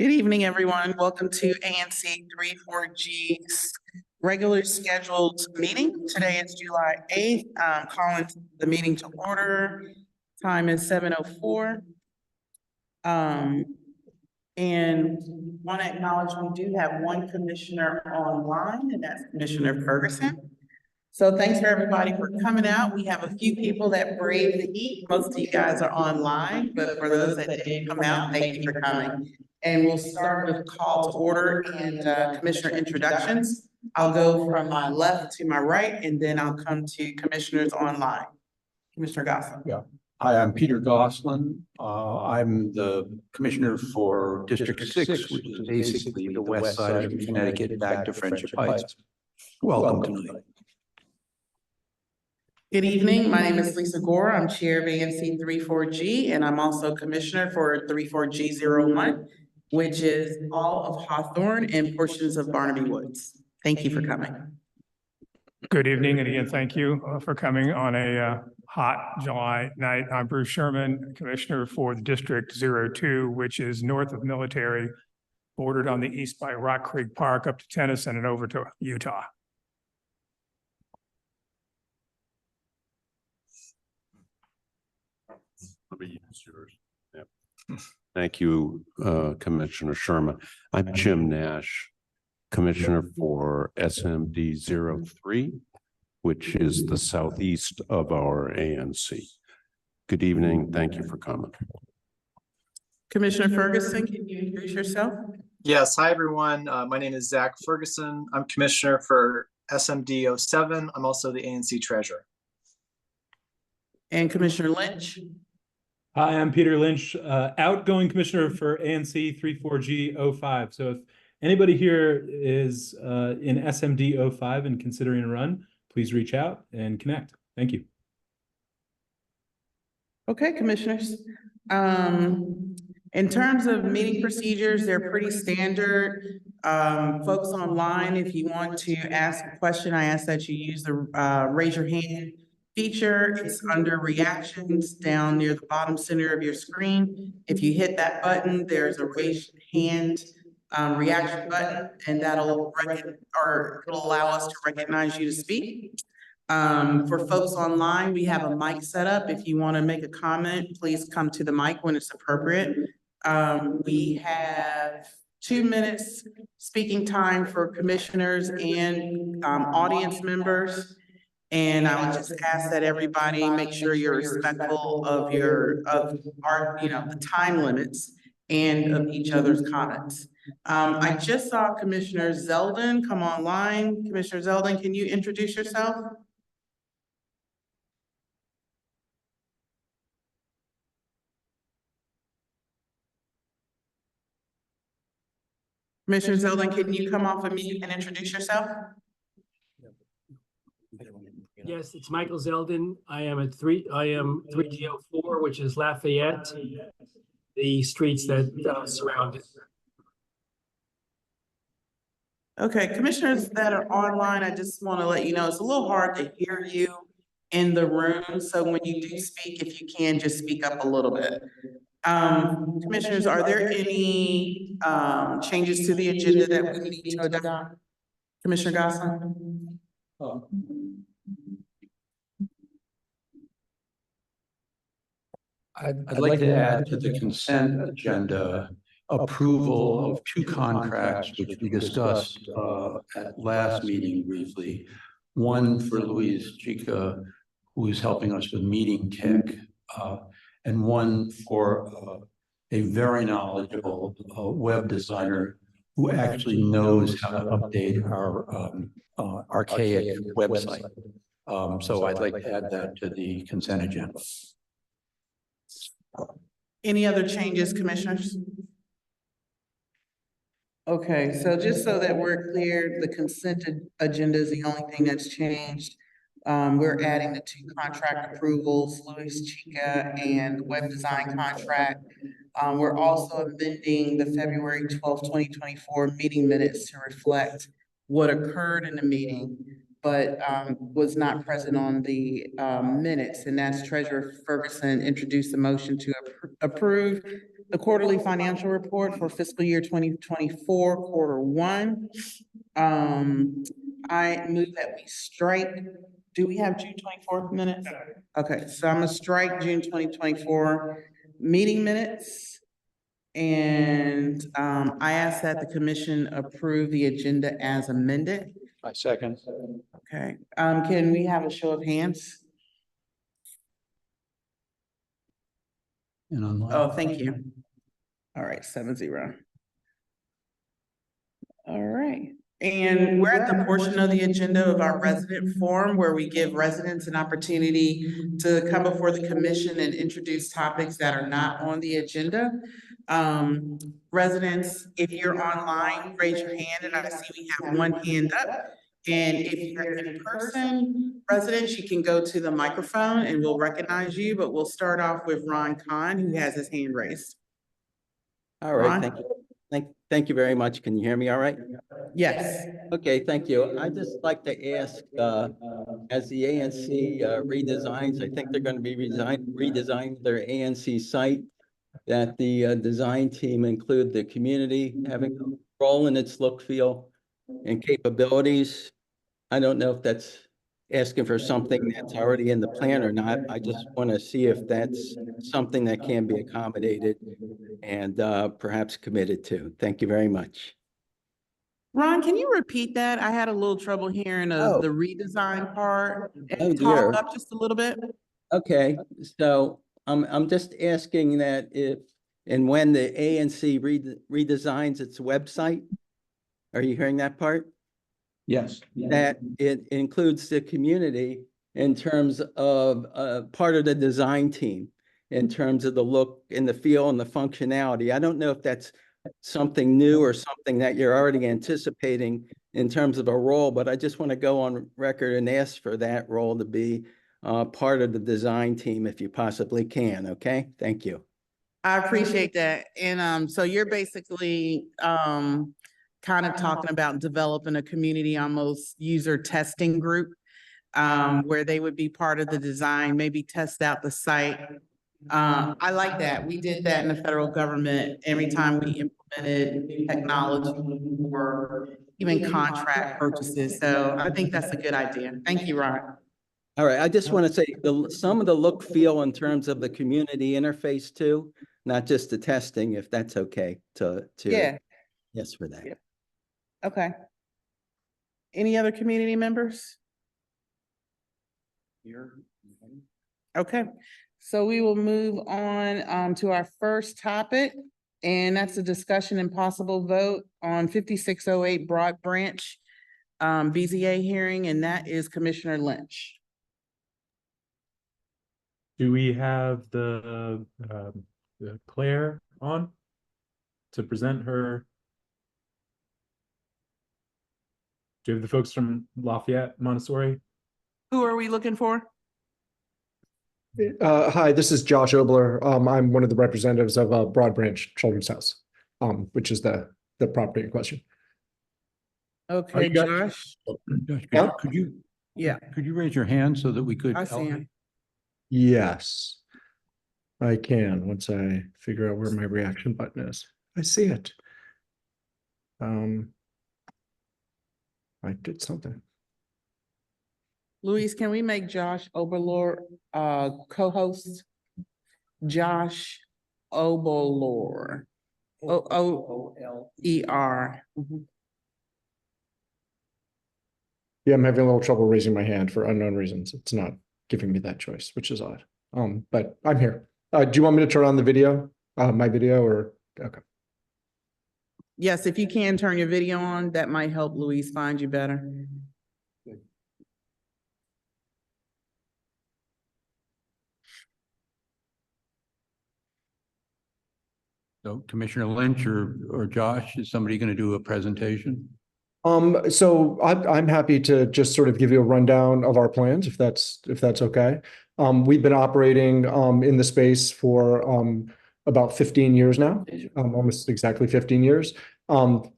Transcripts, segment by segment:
Good evening, everyone. Welcome to ANC 34G's regular scheduled meeting. Today is July 8th. Calling the meeting to order. Time is 7:04. And want to acknowledge we do have one commissioner online, and that's Commissioner Ferguson. So thanks for everybody for coming out. We have a few people that brave the heat. Most of you guys are online, but for those that didn't come out, thank you for coming. And we'll start with call to order and commissioner introductions. I'll go from my left to my right, and then I'll come to commissioners online. Commissioner Gosselin. Yeah. Hi, I'm Peter Gosselin. I'm the commissioner for District 6, which is basically the west side of Connecticut back to Friendship Heights. Welcome tonight. Good evening. My name is Lisa Gore. I'm chair of ANC 34G, and I'm also commissioner for 34G01, which is all of Hawthorne and portions of Barnaby Woods. Thank you for coming. Good evening, and again, thank you for coming on a hot July night. I'm Bruce Sherman, commissioner for the District 02, which is north of Military, bordered on the east by Rock Creek Park up to Tennyson and over to Utah. Let me use yours. Yep. Thank you, Commissioner Sherman. I'm Jim Nash, Commissioner for SMD 03, which is the southeast of our ANC. Good evening. Thank you for coming. Commissioner Ferguson, can you introduce yourself? Yes. Hi, everyone. My name is Zach Ferguson. I'm Commissioner for SMD 07. I'm also the ANC Treasurer. And Commissioner Lynch. Hi, I'm Peter Lynch, outgoing commissioner for ANC 34G 05. So if anybody here is in SMD 05 and considering a run, please reach out and connect. Thank you. Okay, commissioners. In terms of meeting procedures, they're pretty standard. Folks online, if you want to ask a question, I ask that you use the raise your hand feature. It's under reactions down near the bottom center of your screen. If you hit that button, there's a raise hand reaction button, and it'll allow us to recognize you to speak. For folks online, we have a mic set up. If you want to make a comment, please come to the mic when it's appropriate. We have 2 minutes speaking time for commissioners and audience members. And I would just ask that everybody make sure you're respectful of the time limits and of each other's comments. I just saw Commissioner Zeldin come online. Commissioner Zeldin, can you introduce yourself? Commissioner Zeldin, can you come off of mute and introduce yourself? Yes, it's Michael Zeldin. I am 3G04, which is Lafayette, the streets that surround it. Okay, commissioners that are online, I just want to let you know it's a little hard to hear you in the room. So when you do speak, if you can, just speak up a little bit. Commissioners, are there any changes to the agenda that we need to adopt? Commissioner Gosselin? I'd like to add to the consent agenda approval of 2 contracts, which we discussed at last meeting briefly. One for Louise Chica, who is helping us with meeting tech, and one for a very knowledgeable web designer who actually knows how to update our archaic website. So I'd like to add that to the consent agenda. Any other changes, commissioners? Okay, so just so that we're clear, the consent agenda is the only thing that's changed. We're adding the 2 contract approvals, Louis Chica and web design contract. We're also amending the February 12th, 2024 meeting minutes to reflect what occurred in the meeting, but was not present on the minutes. And that's Treasurer Ferguson introduced a motion to approve the quarterly financial report for fiscal year 2024, quarter one. I move that we strike, do we have June 24th minutes? Okay, so I'm gonna strike June 2024 meeting minutes. And I ask that the commission approve the agenda as amended. I second. Okay, can we have a show of hands? And online. Oh, thank you. All right, 7-0. All right, and we're at the portion of the agenda of our resident forum where we give residents an opportunity to come before the commission and introduce topics that are not on the agenda. Residents, if you're online, raise your hand, and I see we have one hand up. And if you're in person, residents, you can go to the microphone and we'll recognize you, but we'll start off with Ron Khan, who has his hand raised. All right, Ron? thank you. Thank you very much. Can you hear me all right? Yes. Okay, thank you. I'd just like to ask, as the ANC redesigns, I think they're going to be redesigning their ANC site, that the design team include the community having a role in its look, feel, and capabilities. I don't know if that's asking for something that's already in the plan or not. I just want to see if that's something that can be accommodated and perhaps committed to. Thank you very much. Ron, can you repeat that? I had a little trouble hearing the redesign part. Oh, And dear. talk up just a little bit. Okay, so I'm just asking that if and when the ANC redesigns its website, are you hearing that part? Yes. That it includes the community in terms of part of the design team, in terms of the look and the feel and the functionality. I don't know if that's something new or something that you're already anticipating in terms of a role, but I just want to go on record and ask for that role to be part of the design team if you possibly can. Okay, thank you. I appreciate that. And so you're basically kind of talking about developing a community, almost user testing group, where they would be part of the design, maybe test out the site. I like that. We did that in the federal government every time we implemented new technology or even contract purchases. So I think that's a good idea. Thank you, Ron. All right, I just want to say some of the look, feel in terms of the community interface too, not just the testing, if that's okay to Yeah. yes for that. Yeah. Okay. Any other community members? Here. Okay, so we will move on to our first topic, and that's a discussion and possible vote on 5608 Broad Branch BZA hearing, and that is Commissioner Lynch. Do we have the Claire on to present her? Do you have the folks from Lafayette Montessori? Who are we looking for? Hi, this is Josh Obler. I'm one of the representatives of Broad Branch Children's House, which is the property in question. Okay, you guys- Josh. Josh, Yeah. could you, Yeah, could you raise your hand so that we could? I see him. Yes, I can once I figure out where my reaction button is. I see it. I did something. Luis, can we make Josh Oberlor co-host? Josh Oberlor. O-O-E-R. Yeah, I'm having a little trouble raising my hand for unknown reasons. It's not giving me that choice, which is odd. But I'm here. Do you want me to turn on the video, my video, or okay? Yes, if you can turn your video on, that might help Luis find you better. So Commissioner Lynch or Josh, is somebody going to do a presentation? So I'm happy to just sort of give you a rundown of our plans, if that's okay. We've been operating in the space for about 15 years now, almost exactly 15 years.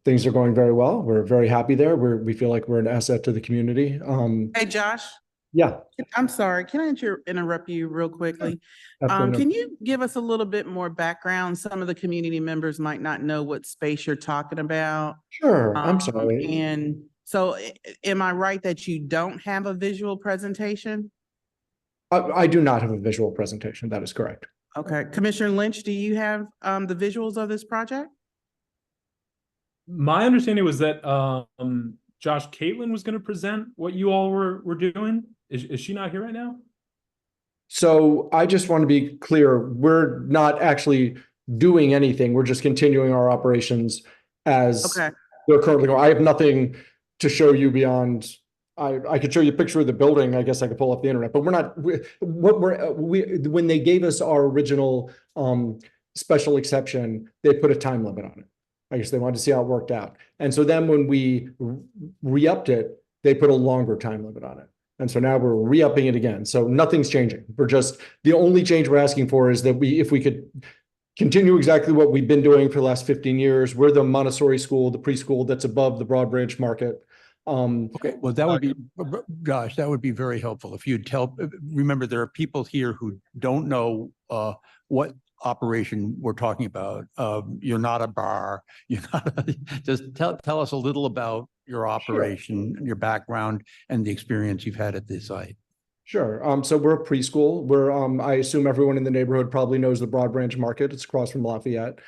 Things are going very well. We're very happy there. We feel like we're an asset to the community. Hey, Josh, Yeah, I'm sorry, can I interrupt you real quickly? absolutely. Can you give us a little bit more background? Some of the community members might not know what space you're talking about. Sure, I'm sorry. And so am I right that you don't have a visual presentation? I do not have a visual presentation. That is correct. Okay, Commissioner Lynch, do you have the visuals of this project? My understanding was that Josh Caitlin was going to present what you all were doing. Is she not here right now? So I just want to be clear, we're not actually doing anything. We're just continuing our operations as Okay, they're currently going. I have nothing to show you beyond, I could show you a picture of the building. I guess I could pull up the internet, but we're not, when they gave us our original special exception, they put a time limit on it. I guess they wanted to see how it worked out. And so then when we re-upped it, they put a longer time limit on it. And so now we're re-upping it again. So nothing's changing. We're just, the only change we're asking for is that if we could continue exactly what we've been doing for the last 15 years. We're the Montessori school, the preschool that's above the Broad Branch market. Okay, well, that would be, gosh, that would be very helpful if you'd remember, there are people here who don't know what operation we're talking about. You're not a bar. You're not, just tell us a little about your operation, your background, and the experience you've had at this site. Sure. So we're a preschool. I assume everyone in the neighborhood probably knows the Broad Branch market. It's across from Lafayette.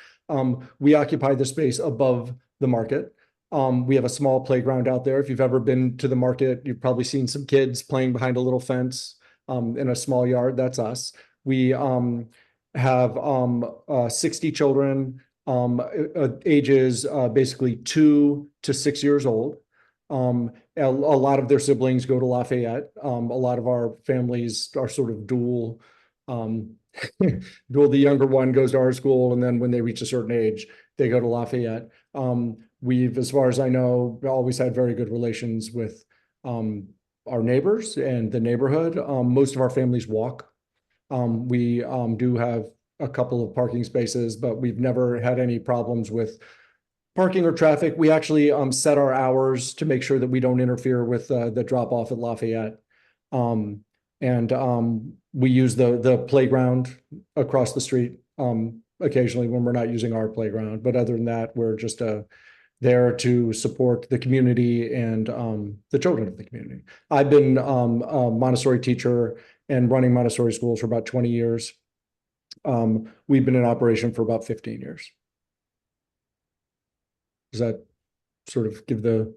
We occupy the space above the market. We have a small playground out there. If you've ever been to the market, you've probably seen some kids playing behind a little fence in a small yard. That's us. We have 60 children, ages basically 2 to 6 years old. A lot of their siblings go to Lafayette. A lot of our families are sort of dual. The younger one goes to our school, and then when they reach a certain age, they go to Lafayette. We've, as far as I know, always had very good relations with our neighbors and the neighborhood. Most of our families walk. We do have a couple of parking spaces, but we've never had any problems with parking or traffic. We actually set our hours to make sure that we don't interfere with the drop off at Lafayette. We use the playground across the street occasionally when we're not using our playground. But other than that, we're just there to support the community and the children of the community. I've been a Montessori teacher and running Montessori schools for about 20 years. We've been in operation for about 15 years. Does that sort of give the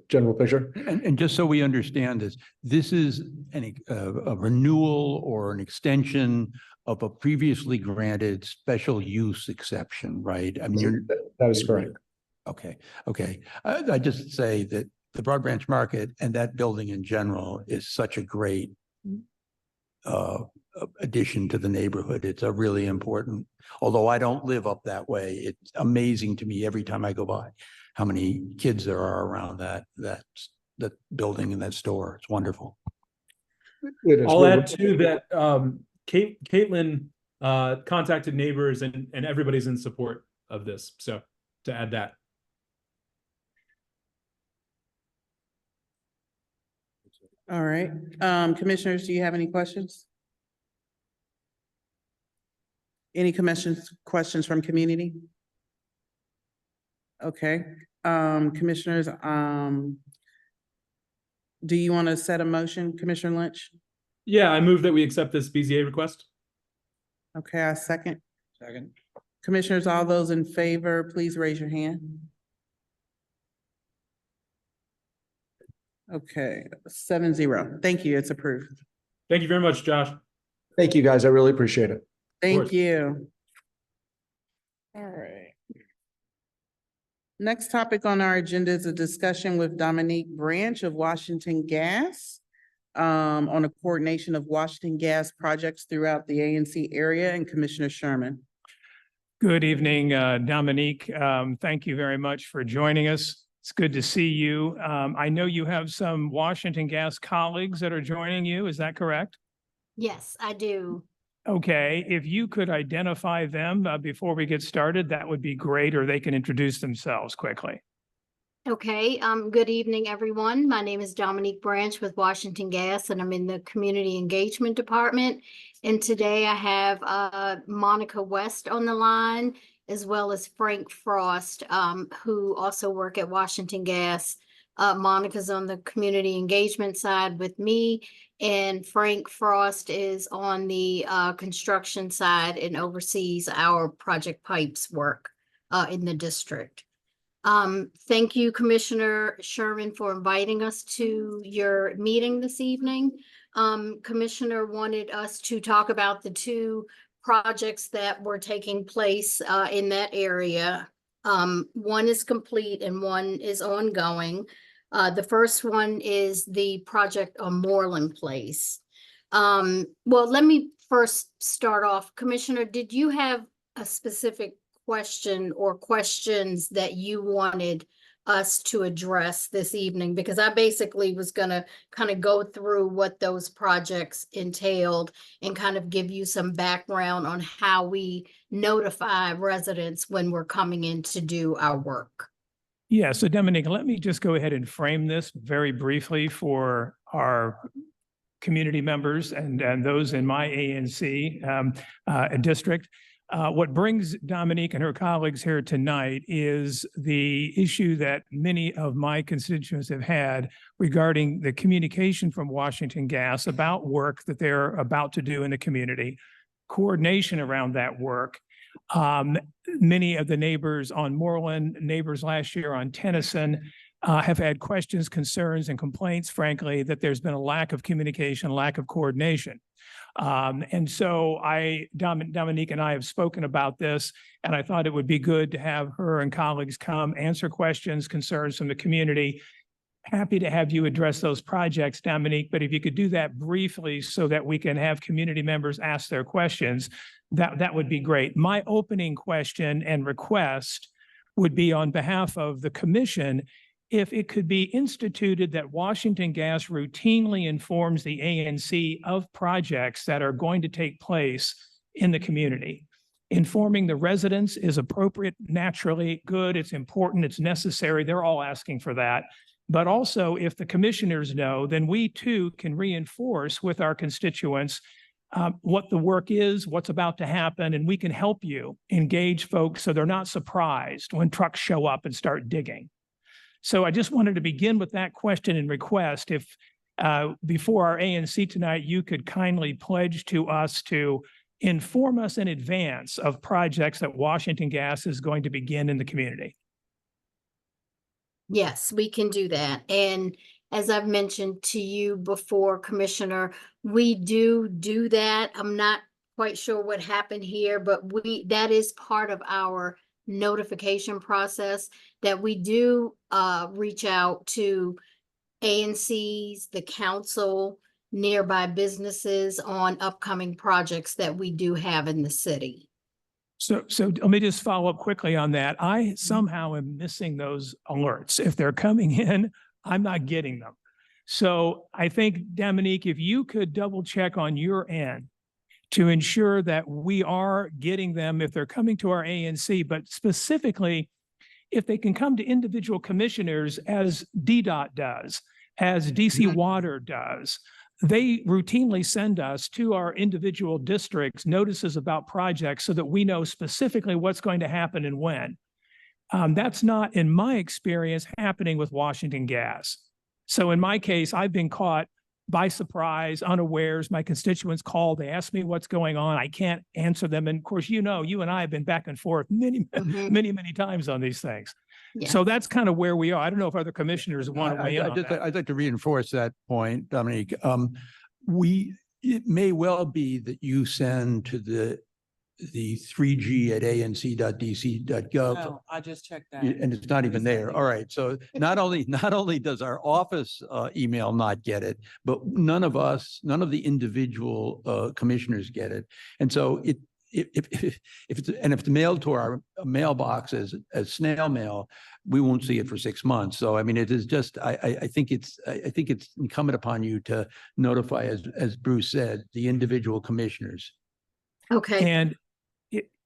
general picture? And just so we understand this is a renewal or an extension of a previously granted special use exception, right? I mean, that is correct. Okay. I just say that the Broad Branch market and that building in general is such a great addition to the neighborhood. It's a really important, although I don't live up that way. It's amazing to me every time I go by how many kids there are around that building and that store. It's wonderful. I'll add to that. Caitlin contacted neighbors and everybody's in support of this. So to add that. all right. Commissioners, do you have any questions? Any questions from community? Okay, commissioners, do you want to set a motion, Commissioner Lynch? Yeah, I move that we accept this BZA request. Okay, I second. Second. Commissioners, all those in favor, please raise your hand. Okay, 7-0. Thank you, it's approved. Thank you very much, Josh. Thank you, guys. I really appreciate it. Thank course. you. All right. Next topic on our agenda is a discussion with Dominique Branch of Washington Gas on a coordination of Washington Gas projects throughout the ANC area, and Commissioner Sherman. Good evening, Dominique. Thank you very much for joining us. It's good to see you. I know you have some Washington Gas colleagues that are joining you. Is that correct? Yes, I do. Okay, if you could identify them before we get started, that would be great, or they can introduce themselves quickly. Okay, good evening, everyone. My name is Dominique Branch with Washington Gas, and I'm in the Community Engagement Department. And today I have Monica West on the line, as well as Frank Frost, who also work at Washington Gas. Monica's on the community engagement side with me, and Frank Frost is on the construction side and oversees our project pipes work in the district. Thank you, Commissioner Sherman, for inviting us to your meeting this evening. Commissioner wanted us to talk about the two projects that were taking place in that area. One is complete and one is ongoing. The first one is the project on Moreland Place. Well, let me first start off. Commissioner, did you have a specific question or questions that you wanted us to address this evening? Because I basically was going to kind of go through what those projects entailed and kind of give you some background on how we notify residents when we're coming in to do our work. Yeah, so Dominique, let me just go ahead and frame this very briefly for our community members and those in my ANC district. What brings Dominique and her colleagues here tonight is the issue that many of my constituents have had regarding the communication from Washington Gas about work that they're about to do in the community, coordination around that work. Many of the neighbors on Moreland, neighbors last year on Tennyson, have had questions, concerns, and complaints, frankly, that there's been a lack of communication, lack of coordination. And so Dominique and I have spoken about this, and I thought it would be good to have her and colleagues come answer questions, concerns from the community. Happy to have you address those projects, Dominique, but if you could do that briefly so that we can have community members ask their questions, that would be great. My opening question and request would be on behalf of the commission, if it could be instituted that Washington Gas routinely informs the ANC of projects that are going to take place in the community. Informing the residents is appropriate, naturally good, it's important, it's necessary. They're all asking for that. But also, if the commissioners know, then we too can reinforce with our constituents what the work is, what's about to happen, and we can help you engage folks so they're not surprised when trucks show up and start digging. So I just wanted to begin with that question and request if before our ANC tonight, you could kindly pledge to us to inform us in advance of projects that Washington Gas is going to begin in the community. Yes, we can do that. And as I've mentioned to you before, Commissioner, we do that. I'm not quite sure what happened here, but that is part of our notification process, that we do reach out to ANCs, the council, nearby businesses on upcoming projects that we do have in the city. So let me just follow up quickly on that. I somehow am missing those alerts. If they're coming in, I'm not getting them. So I think, Dominique, if you could double check on your end to ensure that we are getting them if they're coming to our ANC, but specifically if they can come to individual commissioners as DDOT does, as DC Water does. They routinely send us to our individual districts notices about projects so that we know specifically what's going to happen and when. That's not, in my experience, happening with Washington Gas. So in my case, I've been caught by surprise, unawares. My constituents call, they ask me what's going on. I can't answer them. And of course, you know, you and I have been back and forth many times on these things. Yeah. So that's kind of where we are. I don't know if other commissioners want to weigh in on that. I'd like to reinforce that point, Dominique. It may well be that you send to the 3G at anc.dc.gov. No, I just checked that. And it's not even there. All right. So not only does our office email not get it, but none of the individual commissioners get it. And so if it's mailed to our mailbox as snail mail, we won't see it for 6 months. So I mean, it is just I think it's incumbent upon you to notify, as Bruce said, the individual commissioners. Okay.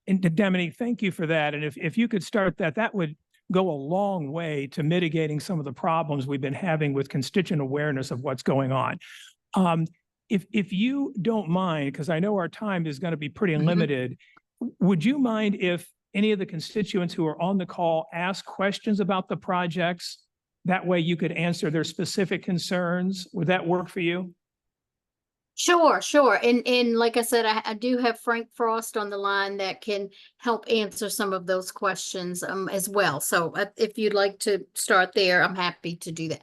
And Dominique, thank you for that. And if you could start that would go a long way to mitigating some of the problems we've been having with constituent awareness of what's going on. If you don't mind, because I know our time is going to be pretty limited, would you mind if any of the constituents who are on the call ask questions about the projects? That way you could answer their specific concerns. Would that work for you? Sure, sure. And like I said, I do have Frank Frost on the line that can help answer some of those questions as well. So if you'd like to start there, I'm happy to do that.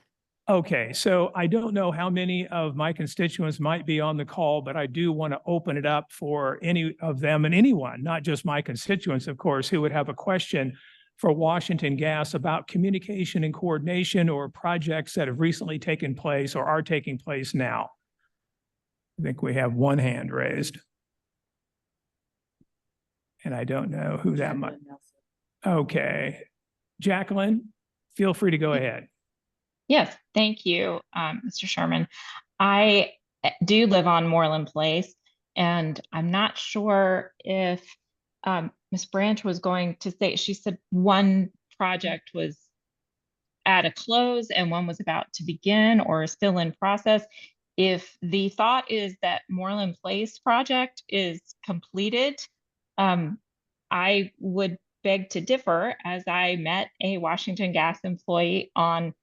Okay, so I don't know how many of my constituents might be on the call, but I do want to open it up for any of them and anyone, not just my constituents, of course, who would have a question for Washington Gas about communication and coordination or projects that have recently taken place or are taking place now. I think we have one hand raised. And I don't know who that might. Okay. Jacqueline, feel free to go ahead. Yes, thank you, Mr. Sherman. I do live on Moreland Place, and I'm not sure if Ms. Branch was going to say, she said one project was at a close and one was about to begin or still in process. If the thought is that Moreland Place project is completed, I would beg to differ, as I met a Washington Gas employee on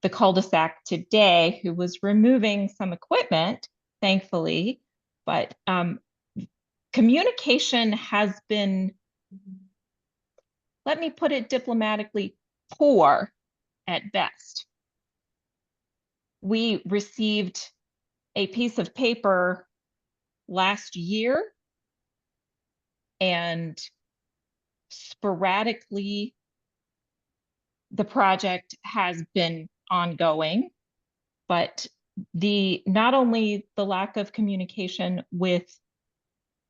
the cul-de-sac today who was removing some equipment, thankfully, but communication has been, let me put it diplomatically, poor at best. We received a piece of paper last year, and sporadically the project has been ongoing, but not only the lack of communication with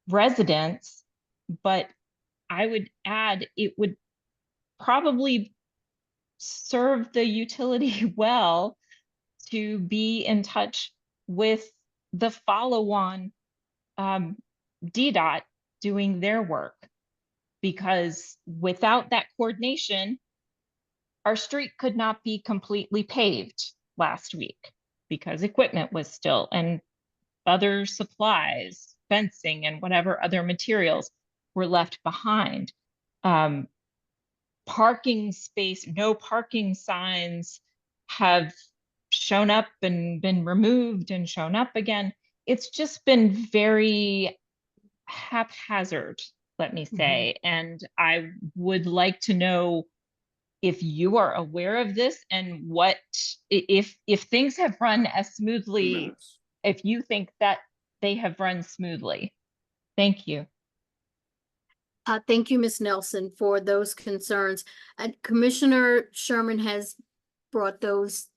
residents, but I would add it would probably serve the utility well to be in touch with the follow-on DDOT doing their work, because without that coordination, our street could not be completely paved last week because equipment was still, and other supplies, fencing, and whatever other materials were left behind. Parking space, no parking signs have shown up and been removed and shown up again. It's just been very haphazard, let me say. And I would like to know if you are aware of this and what, if things have run as smoothly, if you think that they have run smoothly. Thank you. Thank you, Ms. Nelson, for those concerns. Commissioner Sherman has brought those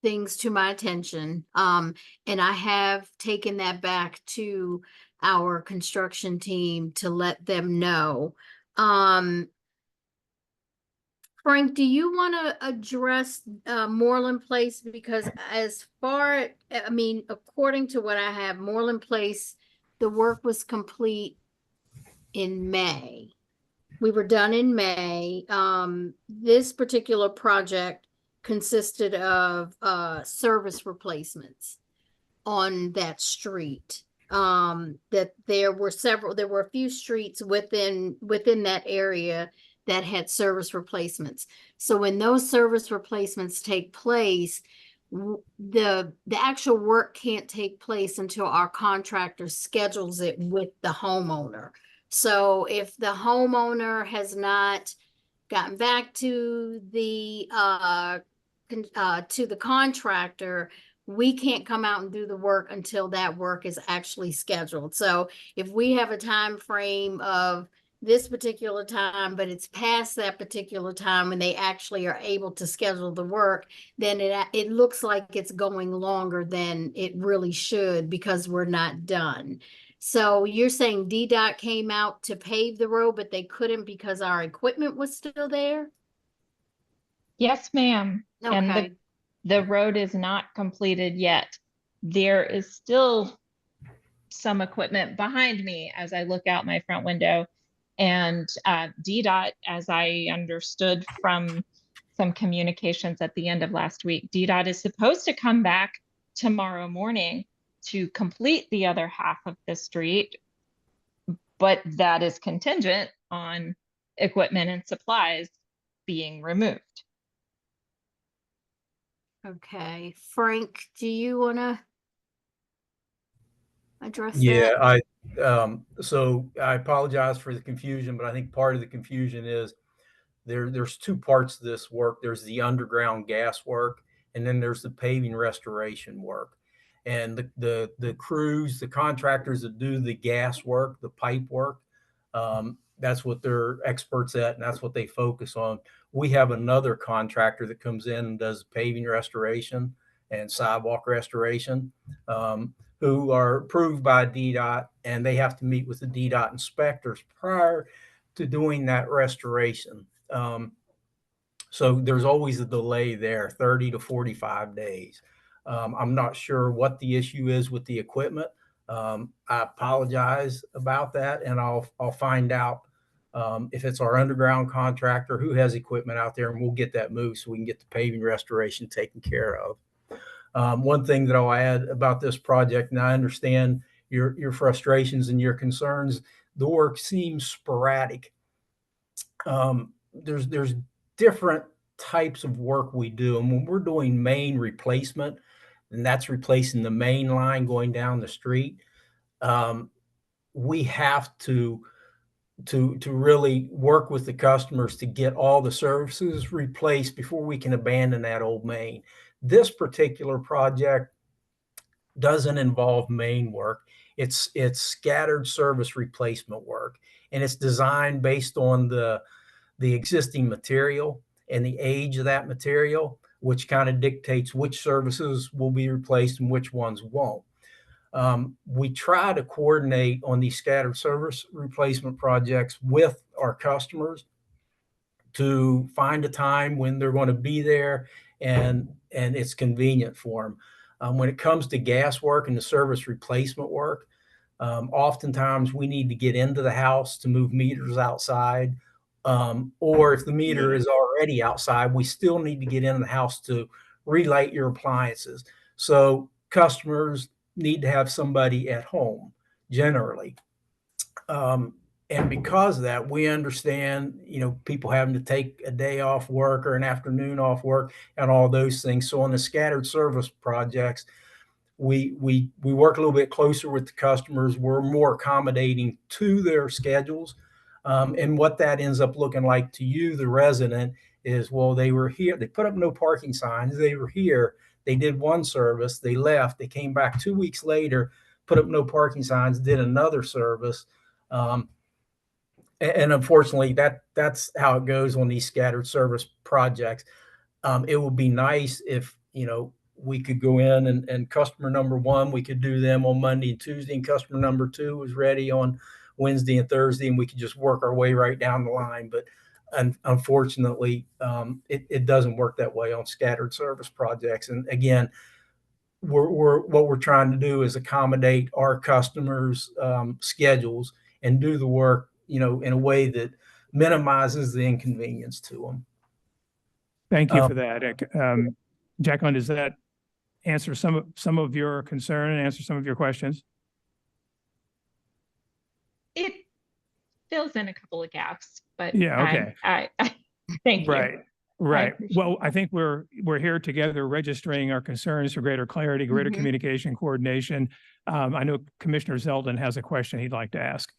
things to my attention. And I have taken that back to our construction team to let them know. Frank, do you want to address Moreland Place? Because as far, I mean, according to what I have, Moreland Place, the work was complete in May. We were done in May. This particular project consisted of service replacements on that street. That there were a few streets within that area that had service replacements. So when those service replacements take place, the actual work can't take place until our contractor schedules it with the homeowner. So if the homeowner has not gotten back to the contractor, we can't come out and do the work until that work is actually scheduled. So if we have a time frame of this particular time, but it's past that particular time when they actually are able to schedule the work, then it looks like it's going longer than it really should because we're not done. So you're saying DDOT came out to pave the road, but they couldn't because our equipment was still there? Yes, ma'am. Okay. And the road is not completed yet. There is still some equipment behind me as I look out my front window, And DDOT, as I understood from some communications at the end of last week, DDOT is supposed to come back tomorrow morning to complete the other half of the street, but that is contingent on equipment and supplies being removed. Okay, Frank, do you want to address Yeah, that? so I apologize for the confusion, but I think part of the confusion is there's two parts to this work. There's the underground gas work, and then there's the paving restoration work. And the crews, the contractors that do the gas work, the pipe work, that's what they're experts at, and that's what they focus on. We have another contractor that comes in and does paving restoration and sidewalk restoration, who are approved by DDOT, and they have to meet with the DDOT inspectors prior to doing that restoration. So there's always a delay there, 30 to 45 days. I'm not sure what the issue is with the equipment. I apologize about that, and I'll find out if it's our underground contractor who has equipment out there, and we'll get that moved so we can get the paving restoration taken care of. One thing that I'll add about this project, and I understand your frustrations and your concerns, the work seems sporadic. There's different types of work we do, and when we're doing main replacement, and that's replacing the main line going down the street, we have to really work with the customers to get all the services replaced before we can abandon that old main. This particular project doesn't involve main work. It's scattered service replacement work, and it's designed based on the existing material and the age of that material, which kind of dictates which services will be replaced and which ones won't. We try to coordinate on these scattered service replacement projects with our customers to find a time when they're going to be there and it's convenient for them. When it comes to gas work and the service replacement work, oftentimes we need to get into the house to move meters outside. Or if the meter is already outside, we still need to get in the house to relight your appliances. So customers need to have somebody at home generally. And because of that, we understand, people having to take a day off work or an afternoon off work and all those things. So on the scattered service projects, we work a little bit closer with the customers. We're more accommodating to their schedules. And what that ends up looking like to you, the resident, is, well, they were here, they put up no parking signs, they were here, they did one service, they left, they came back 2 weeks later, put up no parking signs, did another service. And unfortunately, that's how it goes on these scattered service projects. It would be nice if, we could go in and customer number one, we could do them on Monday and Tuesday, and customer number two was ready on Wednesday and Thursday, and we could just work our way right down the line. But unfortunately, it doesn't work that way on scattered service projects. And again, what we're trying to do is accommodate our customers' schedules and do the work, in a way that minimizes the inconvenience to them. Thank you for that. Jacqueline, does that answer some of your concern and answer some of your questions? It fills in a couple of gaps, but yeah, okay. I thank you. Right. Well, I think we're here together registering our concerns for greater clarity, greater communication, coordination. I know Commissioner Zeldin has a question he'd like to ask.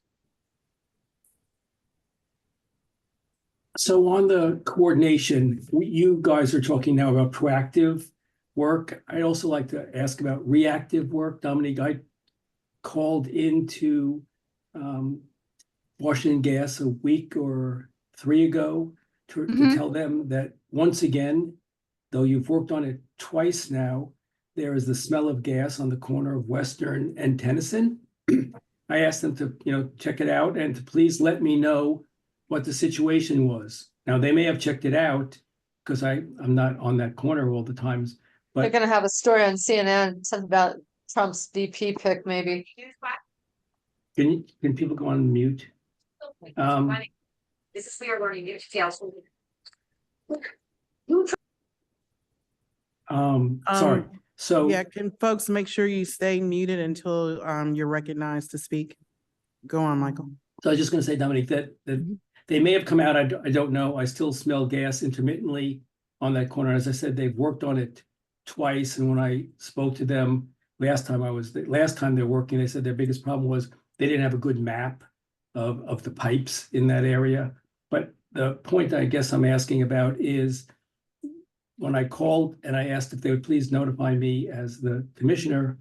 So on the coordination, you guys are talking now about proactive work. I'd also like to ask about reactive work. Dominique, I called into Washington Gas a week or 3 ago to tell them that once again, though you've worked on it twice now, there is the smell of gas on the corner of Western and Tennyson. I asked them to, check it out and to please let me know what the situation was. Now they may have checked it out because I'm not on that corner all the times. But they're going to have a story on CNN, something about Trump's VP pick, maybe. Can people go on mute? This is we are learning new details. Sorry, so. Yeah, can folks make sure you stay muted until you're recognized to speak? Go on, Michael. So I was just gonna say, Dominique, that they may have come out, I don't know, I still smell gas intermittently on that corner. As I said, they've worked on it twice, and when I spoke to them last time they're working, they said their biggest problem was they didn't have a good map of the pipes in that area. But the point I guess I'm asking about is, when I called and I asked if they would please notify me as the commissioner,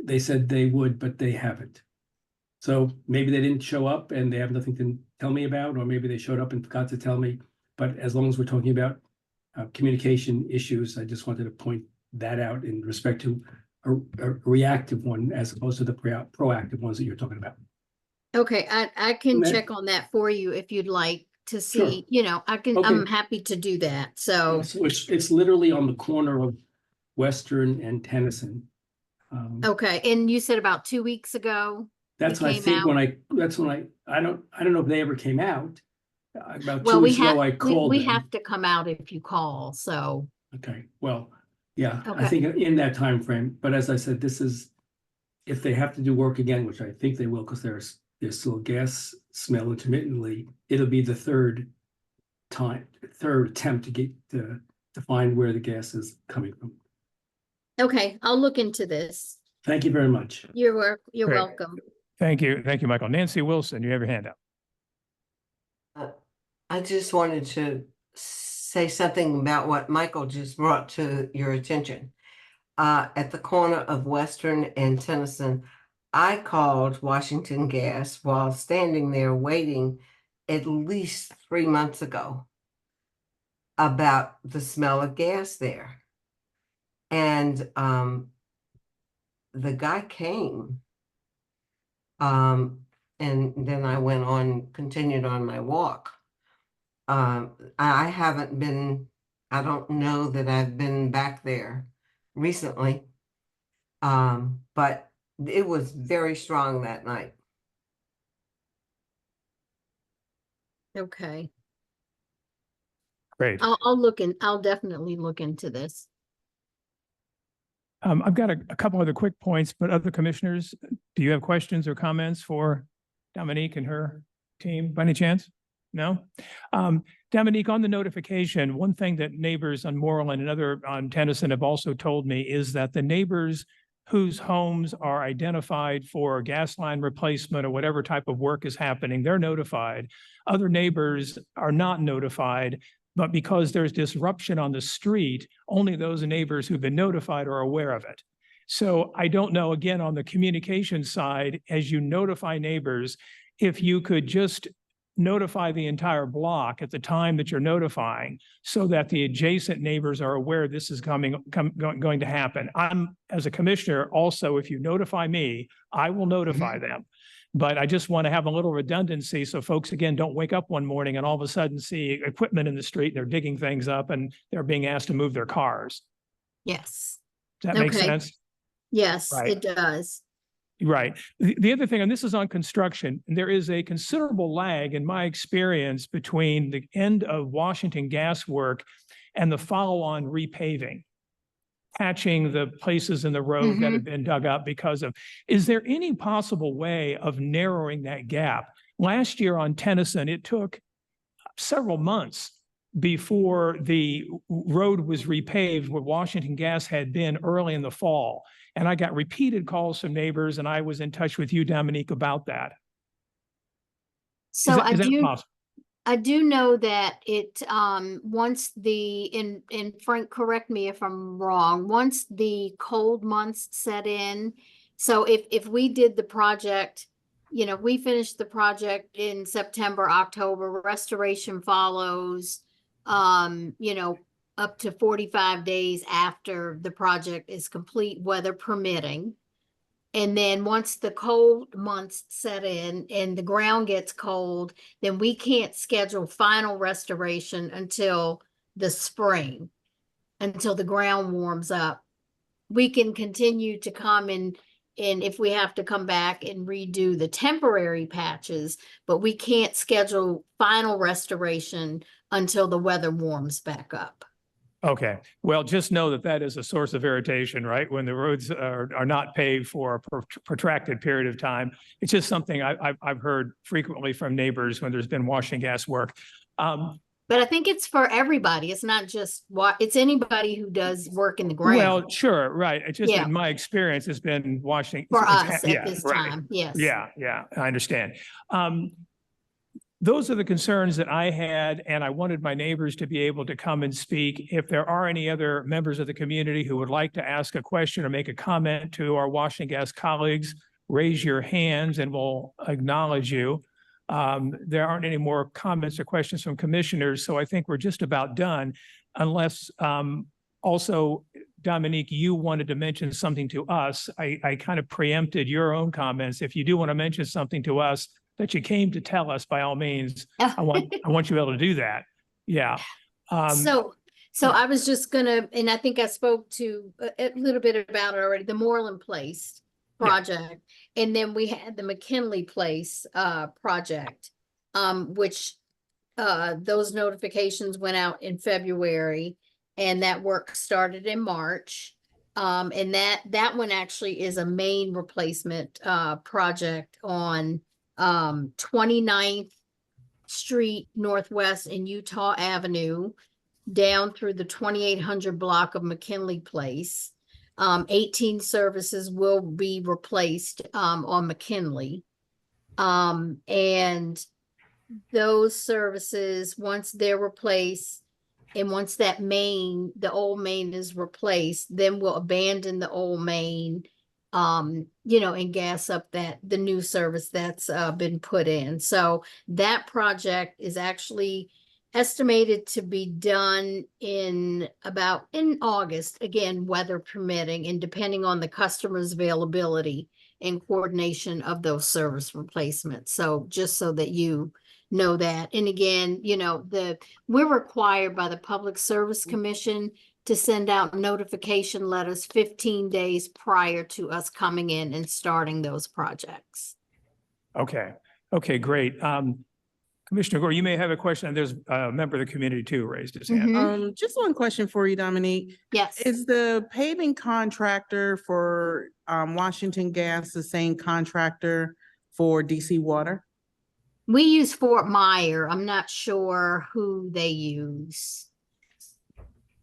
they said they would, but they haven't. So maybe they didn't show up and they have nothing to tell me about, or maybe they showed up and forgot to tell me. But as long as we're talking about communication issues, I just wanted to point that out in respect to a reactive one as opposed to the proactive ones that you're talking about. Okay, I can That- check on that for you if you'd like to Sure. see, you know, I'm Okay. happy to do that. So, So it's literally on the corner of Western and Tennyson. okay, and you said about 2 weeks ago? That's it when I came think out? I don't know if they ever came out. About 2 Well, we weeks ago, I have, called we them. have to come out if you call, so, Okay, well, yeah, I Okay. think in that time frame. But as I said, this is, if they have to do work again, which I think they will, because there's still gas smell intermittently, it'll be the third attempt to get to find where the gas is coming from. okay, I'll look into this. Thank you very much. You're Great. welcome. Thank you. Thank you, Michael. Nancy Wilson, you have your hand up. I just wanted to say something about what Michael just brought to your attention. At the corner of Western and Tennyson, I called Washington Gas while standing there waiting at least 3 months ago about the smell of gas there. And the guy came. And then I continued on my walk. I haven't been, I don't know that I've been back there recently. But it was very strong that night. Okay, Great. I'll definitely look into this. I've got a couple other quick points, but other commissioners, do you have questions or comments for Dominique and her team by any chance? No? Dominique, on the notification, one thing that neighbors on Moreland and other on Tennyson have also told me is that the neighbors whose homes are identified for gas line replacement or whatever type of work is happening, they're notified. Other neighbors are not notified, but because there's disruption on the street, only those neighbors who've been notified are aware of it. So I don't know, again, on the communication side, as you notify neighbors, if you could just notify the entire block at the time that you're notifying so that the adjacent neighbors are aware this is going to happen. I'm, as a commissioner, also, if you notify me, I will notify them. But I just want to have a little redundancy so folks, again, don't wake up one morning and all of a sudden see equipment in the street and they're digging things up and they're being asked to move their cars. Yes. Does that make Okay. sense? Yes, Right. it does. Right. The other thing, and this is on construction, there is a considerable lag in my experience between the end of Washington gas work and the follow-on repaving, patching the places in the road that have been dug up because of, is there any possible way of narrowing that gap? Last year on Tennyson, it took several months before the road was repaved where Washington Gas had been early in the fall. And I got repeated calls from neighbors and I was in touch with you, Dominique, about that. So Is that possible? I do know that it, once and Frank, correct me if I'm wrong, once the cold months set in, so if we did the project, you know, we finished the project in September, October, restoration follows, you know, up to 45 days after the project is complete, weather permitting. And then once the cold months set in and the ground gets cold, then we can't schedule final restoration until the spring, until the ground warms up. We can continue to come and and if we have to come back and redo the temporary patches, but we can't schedule final restoration until the weather warms back up. Okay, well, just know that that is a source of irritation, right? When the roads are not paved for a protracted period of time. It's just something I've heard frequently from neighbors when there's been washing gas work. But I think it's for everybody. It's not just it's anybody who does work in the ground. Well, sure, right. It's just Yeah. in my experience, it's been washing. For it's- us yeah, at this right. time, yes. Yeah, I understand. Those are the concerns that I had, and I wanted my neighbors to be able to come and speak. If there are any other members of the community who would like to ask a question or make a comment to our washing gas colleagues, raise your hands and we'll acknowledge you. There aren't any more comments or questions from commissioners, so I think we're just about done, unless also, Dominique, you wanted to mention something to us. I kind of preempted your own comments. If you do want to mention something to us that you came to tell us, by all means, I want you to be able to do that. Yeah. So I was just gonna, and I think I spoke to a little bit about it already, the Moreland Place project. And then we had the McKinley Place project, which those notifications went out in February and that work started in March. And that one actually is a main replacement project on 29th Street Northwest and Utah Avenue down through the 2800 block of McKinley Place. 18 services will be replaced on McKinley. And those services, once they're replaced, and once that main, the old main is replaced, then we'll abandon the old main, and gas up the new service that's been put in. So that project is actually estimated to be done in August, again, weather permitting, and depending on the customer's availability and coordination of those service replacements. So just so that you know that. And again, we're required by the Public Service Commission to send out notification letters 15 days prior to us coming in and starting those projects. Okay, great. Commissioner Gore, you may have a question, and there's a member of the community too who raised his hand. Just one question for you, Dominique. Yes. Is the paving contractor for Washington Gas the same contractor for DC Water? We use Fort Myer. I'm not sure who they use.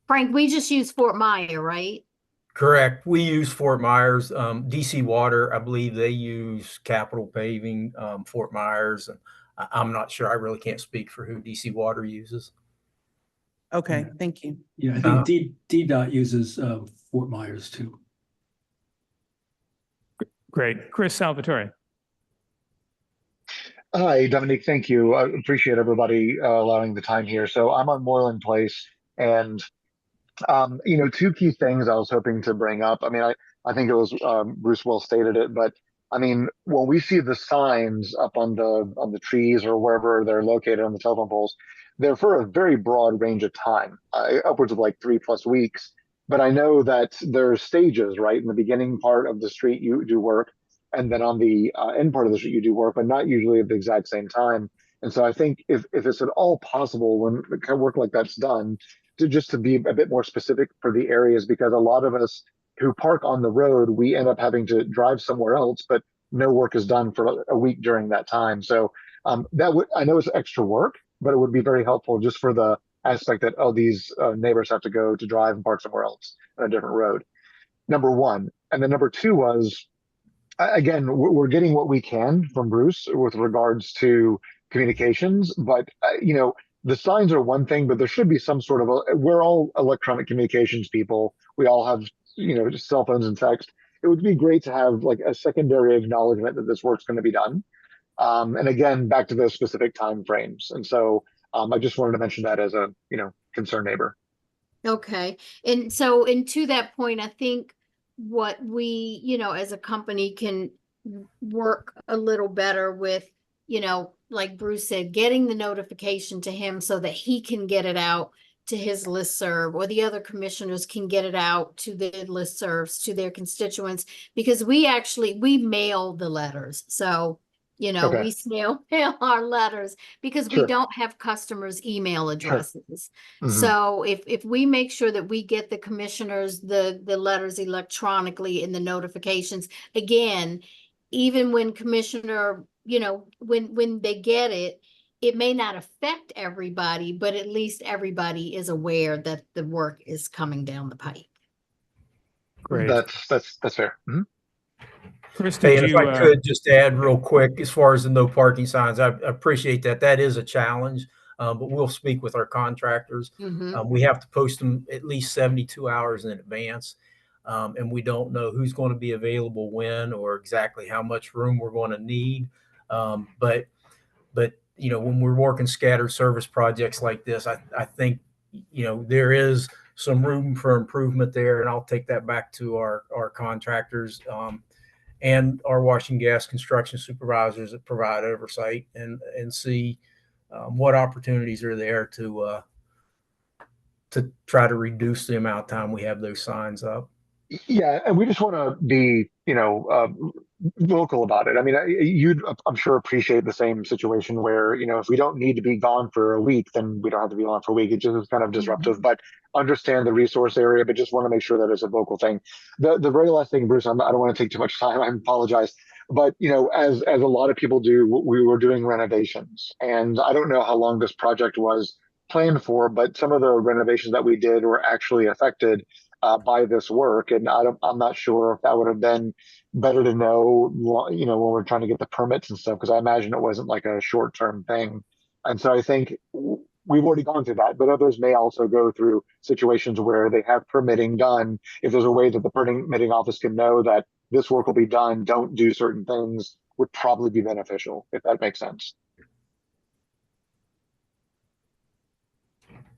Frank, we just use Fort Myer, right? Correct. We use Fort Myers. DC Water, I believe they use Capital Paving, Fort Myers, and I'm not sure. I really can't speak for who DC Water uses. Okay, thank you. Yeah, I think DDOT uses Fort Myers too. Great. Chris Salvatore. Hi, Dominique. Thank you. I appreciate everybody allowing the time here. So I'm on Moreland Place, and two key things I was hoping to bring up. I mean, I think it was Bruce well stated it, but I mean, when we see the signs up on the trees or wherever they're located on the telephone poles, they're for a very broad range of time, upwards of like 3+ weeks. But I know that there's stages, right? In the beginning part of the street, you do work, and then on the end part of the street, you do work, but not usually at the exact same time. And so I think if it's at all possible when work like that's done, to be a bit more specific for the areas, because a lot of us who park on the road, we end up having to drive somewhere else, but no work is done for a week during that time. So I know it's extra work, but it would be very helpful just for the aspect that, these neighbors have to go to drive and park somewhere else on a different road. Number one. And then number two was, again, we're getting what we can from Bruce with regards to communications, but the signs are one thing, but there should be some sort of we're all electronic communications people. We all have, cell phones and text. It would be great to have like a secondary acknowledgement that this work's going to be done. And again, back to those specific time frames. And so I just wanted to mention that as a, concerned neighbor. Okay. And so, and to that point, I think what we, as a company can work a little better with, like Bruce said, getting the notification to him so that he can get it out to his listserv, or the other commissioners can get it out to the listservs, to their constituents, because we mail the letters. So, you know, Okay. we snail mail our letters because we Sure. don't have customers' email Sure. addresses. Mhm. So if we make sure that we get the commissioners the letters electronically in the notifications, again, even when commissioner, you know, when they get it, it may not affect everybody, but at least everybody is aware that the work is coming down the pipe. Great. That's fair. Mhm. Chris, Hey, did and if you, I could just add real quick, as far as the no parking signs, I appreciate that. That is a challenge, but we'll speak with our contractors. Mhm. We have to post them at least 72 hours in advance. And we don't know who's going to be available when or exactly how much room we're going to need. But you know, when we're working scattered service projects like this, I think, you know, there is some room for improvement there, and I'll take that back to our contractors and our washing gas construction supervisors that provide oversight and see what opportunities are there to try to reduce the amount of time we have those signs up. Yeah, and we just want to be, vocal about it. I mean, I'm sure, appreciate the same situation where, if we don't need to be gone for a week, then we don't have to be gone for a week. It just is kind of disruptive, but understand the resource area, but just want to make sure that it's a vocal thing. The very last thing, Bruce, I don't want to take too much time. I apologize. But, as a lot of people do, we were doing renovations, and I don't know how long this project was planned for, but some of the renovations that we did were actually affected by this work. And I'm not sure if that would have been better to know, when we're trying to get the permits and stuff, because I imagine it wasn't like a short-term thing. And so I think we've already gone through that, but others may also go through situations where they have permitting done. If there's a way that the permitting office can know that this work will be done, don't do certain things, would probably be beneficial, if that makes sense.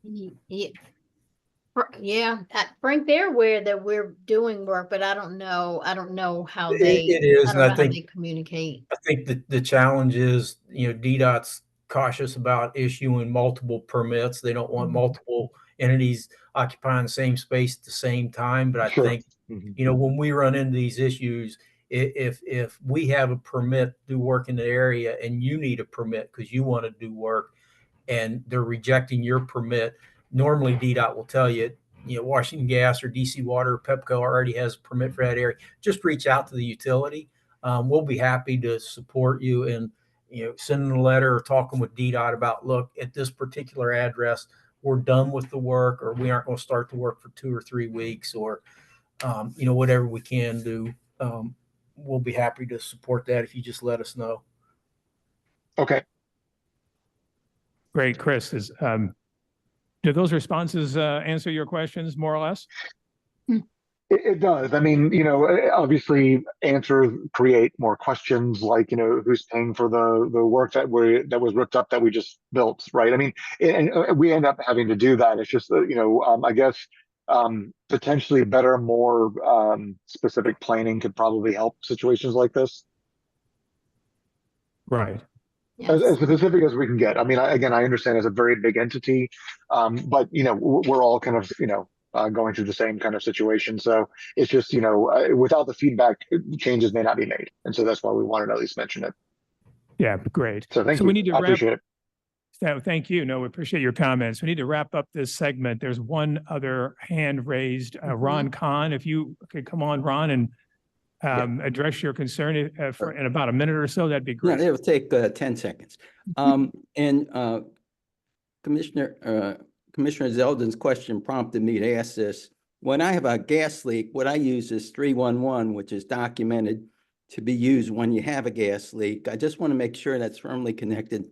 Yeah. Yeah, Frank, they're aware that we're doing work, but I don't know how they. It is, and I think they communicate. I think the challenge is, DDOT's cautious about issuing multiple permits. They don't want multiple entities occupying the same space at the same time. But I Sure. think, when we run into these issues, if we have a permit to do work in the area and you need a permit because you want to do work and they're rejecting your permit, normally DDOT will tell you, Washington Gas or DC Water or Pepco already has a permit for that area. Just reach out to the utility. We'll be happy to support you in, sending a letter or talking with DDOT about, look, at this particular address, we're done with the work, or we aren't going to start the work for 2 or 3 weeks, or, whatever we can do. We'll be happy to support that if you just let us know. Okay. great, Chris, do those responses answer your questions more or less? It does. I mean, obviously answers create more questions, like, who's paying for the work that was ripped up that we just built, right? I mean, and we end up having to do that. It's just, I guess potentially better, more specific planning could probably help situations like this. Right. As specific as we can get. I mean, I understand it's a very big entity, but we're all kind of going through the same kind of situation. So it's just without the feedback, changes may not be made, and so that's why we wanted to at least mention it. Yeah, great. So thank you. We need to I appreciate it. Thank you. No, we appreciate your comments. We need to wrap up this segment. There's one other hand raised, Ron Kahn. If you could come on, Ron, and address your concern in about a minute or so, that'd be great. Yeah, it'll take 10 seconds. And Commissioner Zeldin's question prompted me to ask this. When I have a gas leak, what I use is 311, which is documented to be used when you have a gas leak. I just want to make sure that's firmly connected to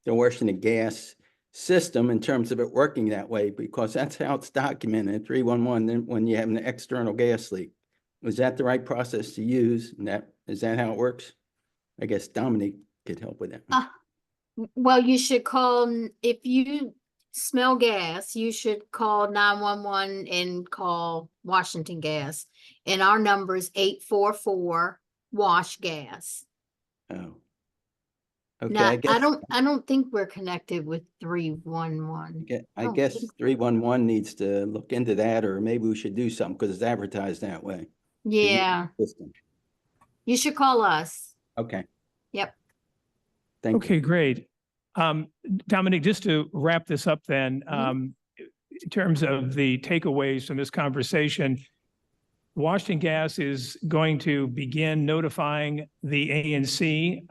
the Washington Gas system in terms of it working that way, because that's how it's documented, 311, then when you have an external gas leak. Is that the right process to use? And is that how it works? I guess Dominique could help with that. Well, you should call, if you smell gas, you should call 911 and call Washington Gas. And our number is 844 WASH Gas. Oh. Okay, No, I guess, I don't think we're connected with 311. I Oh, guess good. 311 needs to look into that, or maybe we should do something because it's advertised that way. to use Yeah, the system. you should call us. Okay, Yep. thank you. Okay, great. Dominic, just to wrap this up then, in terms of the takeaways from this conversation, Washington Gas is going to begin notifying the ANC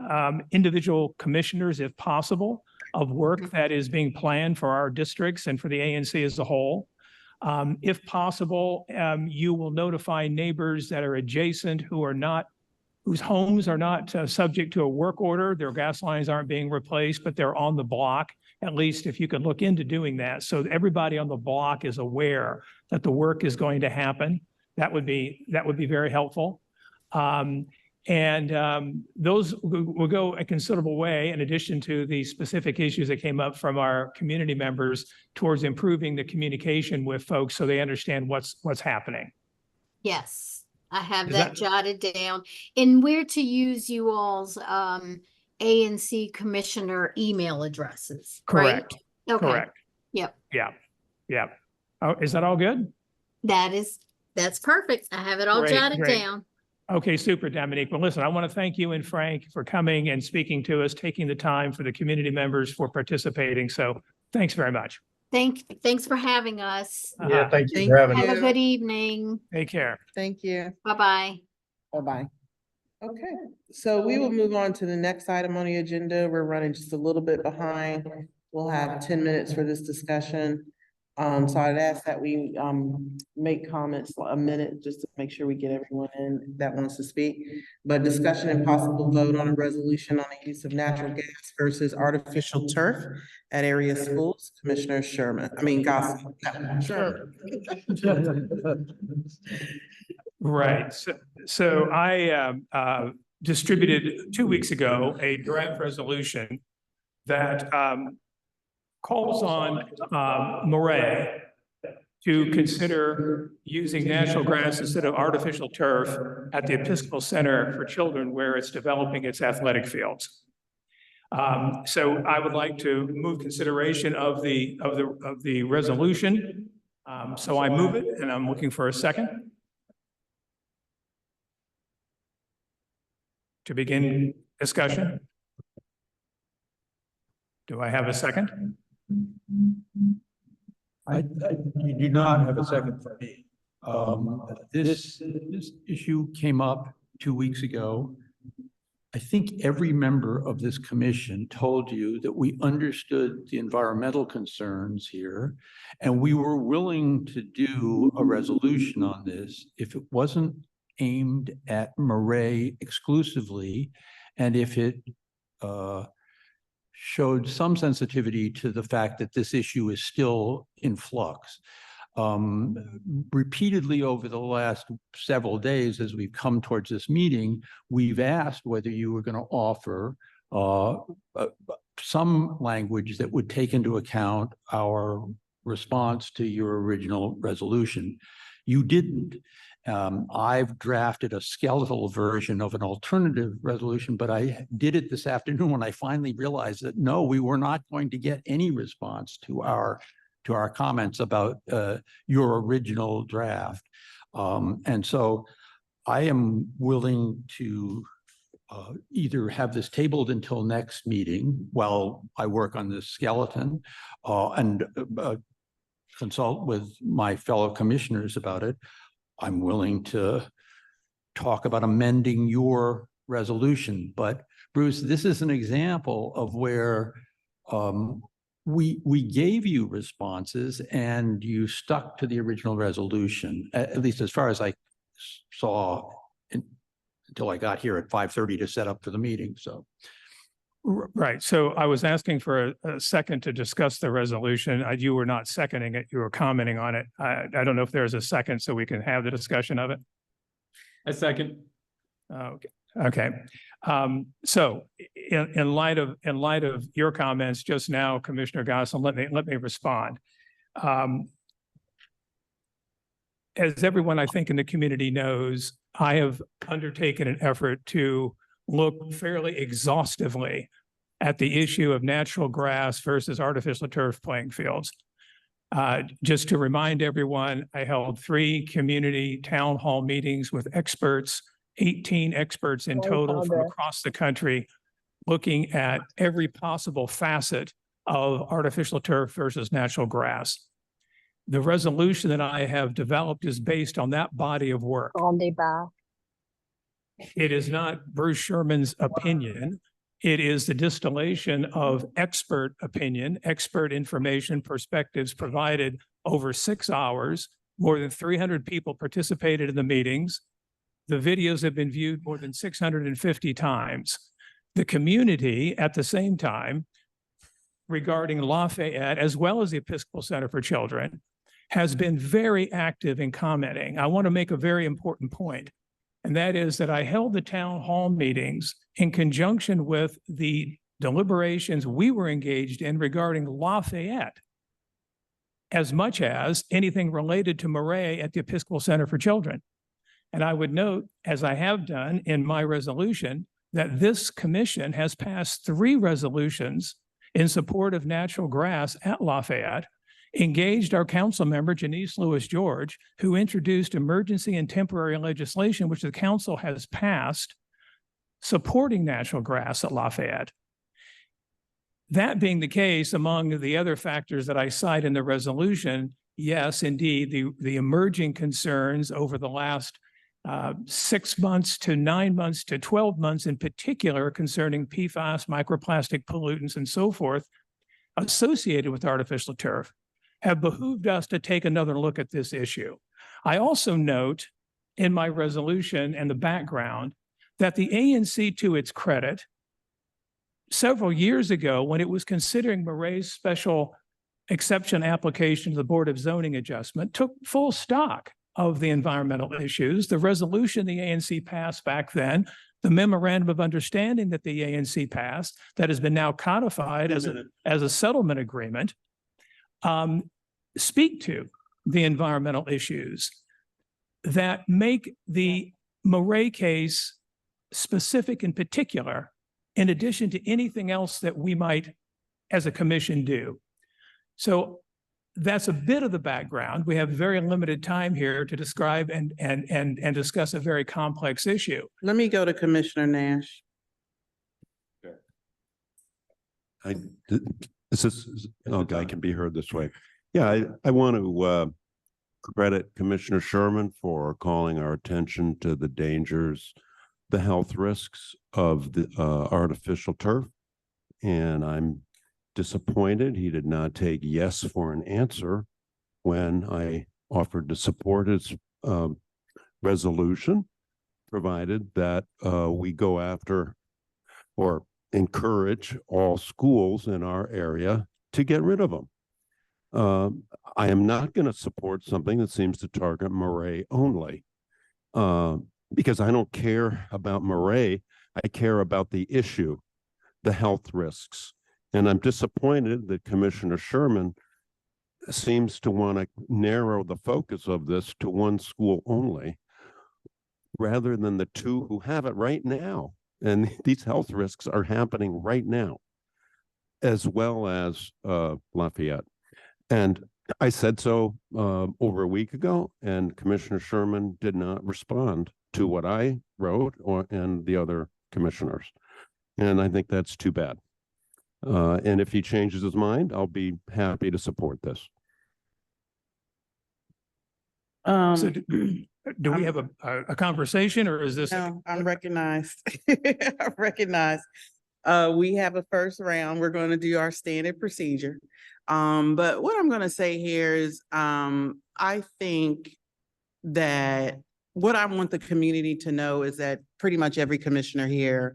individual commissioners, if possible, of work that is being planned for our districts and for the ANC as a whole. If possible, you will notify neighbors that are adjacent whose homes are not subject to a work order. Their gas lines aren't being replaced, but they're on the block. At least if you could look into doing that, so that everybody on the block is aware that the work is going to happen. That would be very helpful. Those will go a considerable way, in addition to the specific issues that came up from our community members, towards improving the communication with folks so they understand what's happening. Yes, I have Is that jotted down. And where to use you all's ANC commissioner email addresses, right? Correct. Okay. Correct. Yep. Yeah. Oh, is that all good? That's perfect. I have it all jotted down. Okay, super, Dominique. Well, listen, I want to thank you and Frank for coming and speaking to us, taking the time, for the community members for participating. So thanks very much. Thanks for having us. Yeah, thank you for having us. Have a good evening. Take care. Thank you. Bye-bye. Bye-bye. Okay, so we will move on to the next item on the agenda. We're running just a little bit behind. We'll have 10 minutes for this discussion. So I'd ask that we make comments a minute just to make sure we get everyone in that wants to speak. But discussion and possible vote on a resolution on the use of natural gas versus artificial turf at area schools. Commissioner Gossett. Sherman. Right. So I distributed 2 weeks ago a draft resolution that calls on Moray to consider using natural grass instead of artificial turf at the Episcopal Center for Children, where it's developing its athletic fields. So I would like to move consideration of the resolution. So I move it, and I'm looking for a second to begin discussion. Do I have a second? You do not have a second for me. This issue came up 2 weeks ago. I think every member of this commission told you that we understood the environmental concerns here, and we were willing to do a resolution on this if it wasn't aimed at Moray exclusively, and if it showed some sensitivity to the fact that this issue is still in flux. Repeatedly over the last several days, as we've come towards this meeting, we've asked whether you were going to offer some language that would take into account our response to your original resolution. You didn't. I've drafted a skeletal version of an alternative resolution, but I did it this afternoon when I finally realized that no, we were not going to get any response to our comments about your original draft. And so I am willing to either have this tabled until next meeting while I work on this skeleton and consult with my fellow commissioners about it. I'm willing to talk about amending your resolution, but Bruce, this is an example of where we gave you responses and you stuck to the original resolution, at least as far as I saw until I got here at 5:30 to set up for the meeting. So. Right. So I was asking for a second to discuss the resolution. You were not seconding it. You were commenting on it. I don't know if there's a second so we can have the discussion of it. A second. Okay. Okay. So in light of your comments just now, Commissioner Gossett, let me respond. As everyone I think in the community knows, I have undertaken an effort to look fairly exhaustively at the issue of natural grass versus artificial turf playing fields. Just to remind everyone, I held 3 community town hall meetings with experts, 18 experts in total from across the country, looking at every possible facet of artificial turf versus natural grass. The resolution that I have developed is based on that body of work. It is not Bruce Sherman's opinion. It is the distillation of expert opinion, expert information, perspectives provided over 6 hours. More than 300 people participated in the meetings. The videos have been viewed more than 650 times. The community, at the same time, regarding Lafayette, as well as the Episcopal Center for Children, has been very active in commenting. I want to make a very important point, and that is that I held the town hall meetings in conjunction with the deliberations we were engaged in regarding Lafayette, as much as anything related to Murray at the Episcopal Center for Children. And I would note, as I have done in my resolution, that this commission has passed 3 resolutions in support of natural grass at Lafayette, engaged our council member, Janice Lewis George, who introduced emergency and temporary legislation, which the council has passed, supporting natural grass at Lafayette. That being the case, among the other factors that I cite in the resolution, yes, indeed, the emerging concerns over the last 6 months to 9 months to 12 months in particular concerning PFAS, microplastic pollutants, and so forth associated with artificial turf have behooved us to take another look at this issue. I also note in my resolution and the background that the ANC, to its credit, several years ago, when it was considering Murray's special exception application to the Board of Zoning Adjustment, took full stock of the environmental issues. The resolution the ANC passed back then, the memorandum of understanding that the ANC passed, that has been now codified as a settlement agreement, speak to the environmental issues that make the Murray case specific in particular, in addition to anything else that we might, as a commission, do. So that's a bit of the background. We have very limited time here to describe and discuss a very complex issue. Let me go to Commissioner Nash. I can be heard this way. Yeah, I want to credit Commissioner Sherman for calling our attention to the dangers, the health risks of the artificial turf. And I'm disappointed he did not take yes for an answer when I offered to support his resolution, provided that we go after or encourage all schools in our area to get rid of them. I am not going to support something that seems to target Murray only, because I don't care about Murray. I care about the issue, the health risks. And I'm disappointed that Commissioner Sherman seems to want to narrow the focus of this to one school only, rather than the 2 who have it right now. And these health risks are happening right now, as well as Lafayette. And I said so over a week ago, and Commissioner Sherman did not respond to what I wrote and the other commissioners. And I think that's too bad. And if he changes his mind, I'll be happy to support this. So do we have a conversation, or is this? No, I'm recognized. I'm recognized. We have a first round. We're going to do our standard procedure. But what I'm going to say here is, I think that what I want the community to know is that pretty much every commissioner here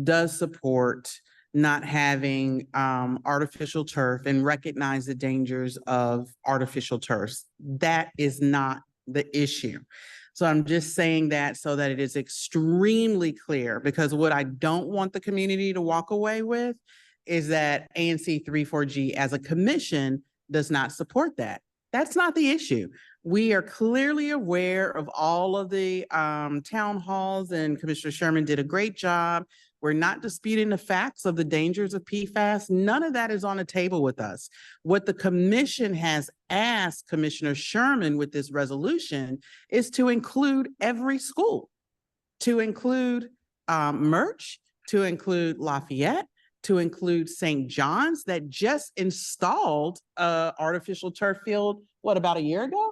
does support not having artificial turf and recognize the dangers of artificial turfs. That is not the issue. So I'm just saying that so that it is extremely clear, because what I don't want the community to walk away with is that ANC 34G as a commission does not support that. That's not the issue. We are clearly aware of all of the town halls, and Commissioner Sherman did a great job We're not disputing the facts of the dangers of PFAS. None of that is on the table with us. What the commission has asked Commissioner Sherman with this resolution is to include every school, to include Merch, to include Lafayette, to include St. John's that just installed a artificial turf field, what, about a year ago?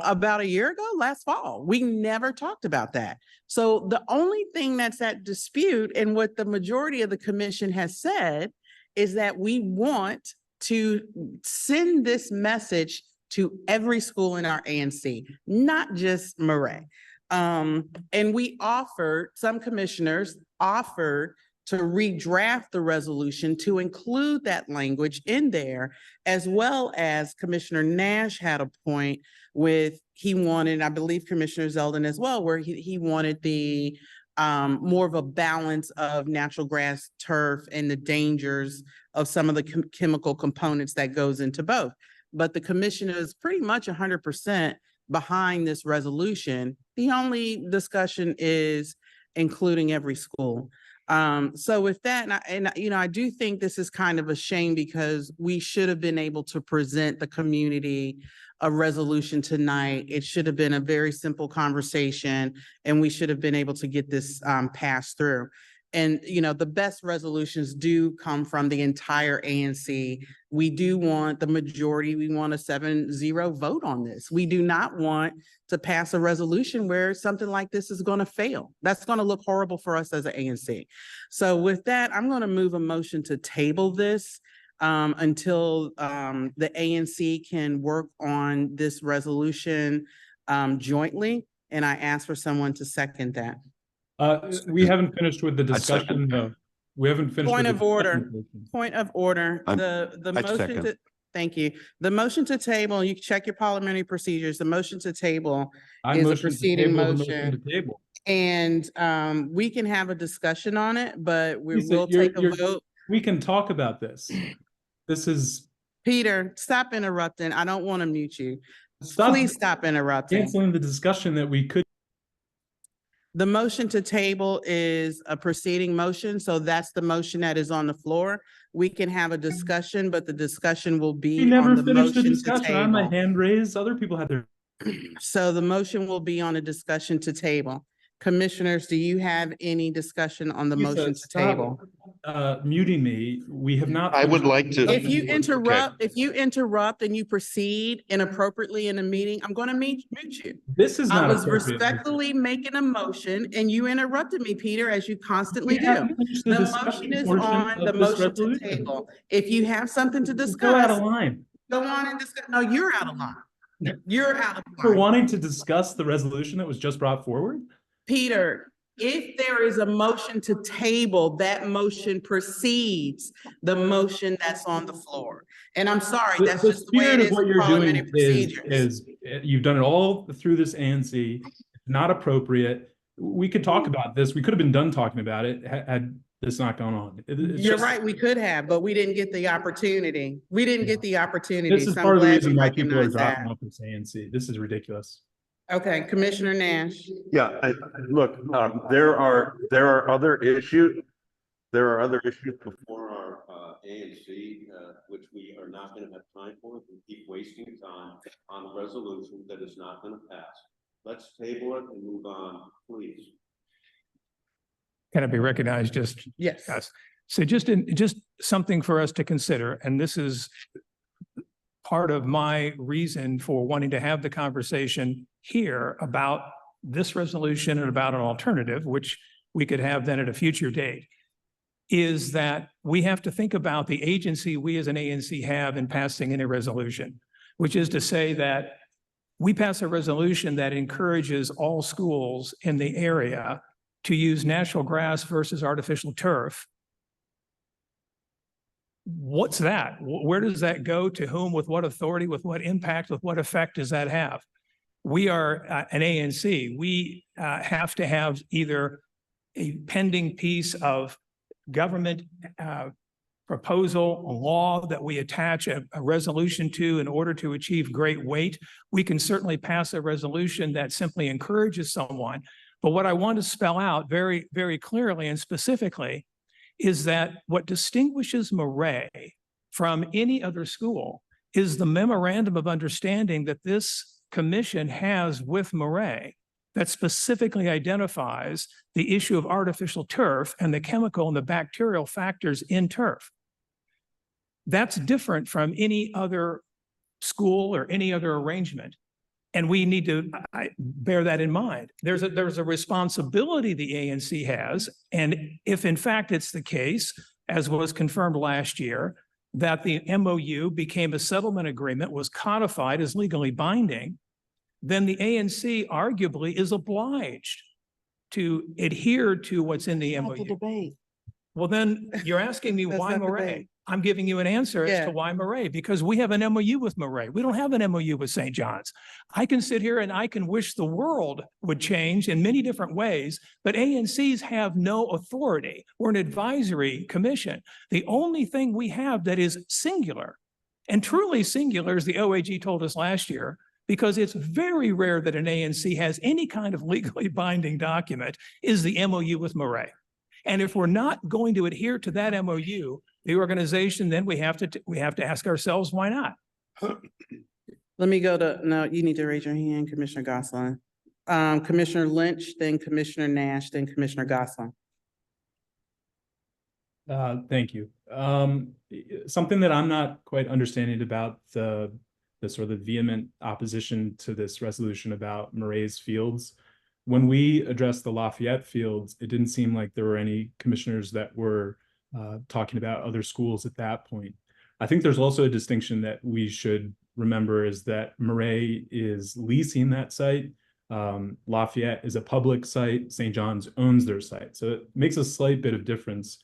About a year ago, last fall. We never talked about that. So the only thing that's at dispute and what the majority of the commission has said is that we want to send this message to every school in our ANC, not just Murray. And we offered, some commissioners offered to redraft the resolution to include that language in there, as well as Commissioner Nash had a point with, he wanted, I believe Commissioner Zeldin as well, where he wanted the more of a balance of natural grass turf and the dangers of some of the chemical components that goes into both. But the commission is pretty much 100% behind this resolution. The only discussion is including every school. So with that, I do think this is kind of a shame because we should have been able to present the community a resolution tonight. It should have been a very simple conversation and we should have been able to get this passed through. And, the best resolutions do come from the entire ANC. We do want the majority. We want a 7-0 vote on this. We do not want to pass a resolution where something like this is going to fail. That's going to look horrible for us as an ANC. So with that, I'm going to move a motion to table this until the ANC can work on this resolution jointly. And I ask for someone to second that. We haven't finished with the discussion, though. We haven't finished. Point of order. Point of order. The motion to, thank you. The motion to table, you check your parliamentary procedures. The motion to table is a proceeding motion. And we can have a discussion on it, but we will take a vote. We can talk about this. This is. Peter, stop interrupting. I don't want to mute you. Please stop interrupting. Canceling the discussion that we could. The motion to table is a proceeding motion, so that's the motion that is on the floor. We can have a discussion, but the discussion will be on the motion to table. I had my hand raised. Other people had their. So the motion will be on a discussion to table. Commissioners, do you have any discussion on the motion to table? Muting me. We have not. I would like to. If you interrupt and you proceed inappropriately in a meeting, I'm going to mute you. This is not. I was respectfully making a motion and you interrupted me, Peter, as you constantly do. The motion is on the motion to table. If you have something to discuss, go out of line. Go on and discuss. No, you're out of line. You're out of line. For wanting to discuss the resolution that was just brought forward? Peter, if there is a motion to table, that motion precedes the motion that's on the floor. And I'm sorry, that's just the way it is. What you're doing is you've done it all through this ANC. It's not appropriate. We could talk about this. We could have been done talking about it had this not gone on. You're right, we could have, but we didn't get the opportunity. We didn't get the opportunity. This is part of the reason why people are dropping off this ANC. This is ridiculous. Okay, Commissioner Nash. Yeah, look, there are other issues. There are other issues before our ANC, which we are not going to have time for. We keep wasting time on a resolution that is not going to pass. Let's table it and move on, please. Can it be recognized? Just yes. So just something for us to consider, and this is part of my reason for wanting to have the conversation here about this resolution and about an alternative, which we could have then at a future date, is that we have to think about the agency we as an ANC have in passing any resolution, which is to say that we pass a resolution that encourages all schools in the area to use natural grass versus artificial turf. What's that? Where does that go? To whom? With what authority? With what impact? With what effect does that have? We are an ANC. We have to have either a pending piece of government proposal, a law that we attach a resolution to in order to achieve great weight. We can certainly pass a resolution that simply encourages someone. But what I want to spell out very, very clearly and specifically is that what distinguishes Murray from any other school is the memorandum of understanding that this commission has with Murray that specifically identifies the issue of artificial turf and the chemical and the bacterial factors in turf. That's different from any other school or any other arrangement. And we need to bear that in mind. There's a responsibility the ANC has. And if in fact it's the case, as was confirmed last year, that the MOU became a settlement agreement, was codified as legally binding, then the ANC arguably is obliged to adhere to what's in the MOU. Debate. Well, then you're asking me That's why not the Murray? debate. I'm giving you an answer as Yeah. to why Murray, because we have an MOU with Murray. We don't have an MOU with St. John's. I can sit here and I can wish the world would change in many different ways, but ANCs have no authority. We're an advisory commission. The only thing we have that is singular, and truly singular, as the OAG told us last year, because it's very rare that an ANC has any kind of legally binding document, is the MOU with Murray. And if we're not going to adhere to that MOU, the organization, then we have to ask ourselves, why not? Let me go to, no, you need to raise your hand, Commissioner Gosselin. Commissioner Lynch, then Commissioner Nash, then Commissioner Gosselin. Thank you. Something that I'm not quite understanding about the sort of vehement opposition to this resolution about Murray's fields. When we addressed the Lafayette fields, it didn't seem like there were any commissioners that were talking about other schools at that point. I think there's also a distinction that we should remember is that Murray is leasing that site. Lafayette is a public site. St. John's owns their site. So it makes a slight bit of difference.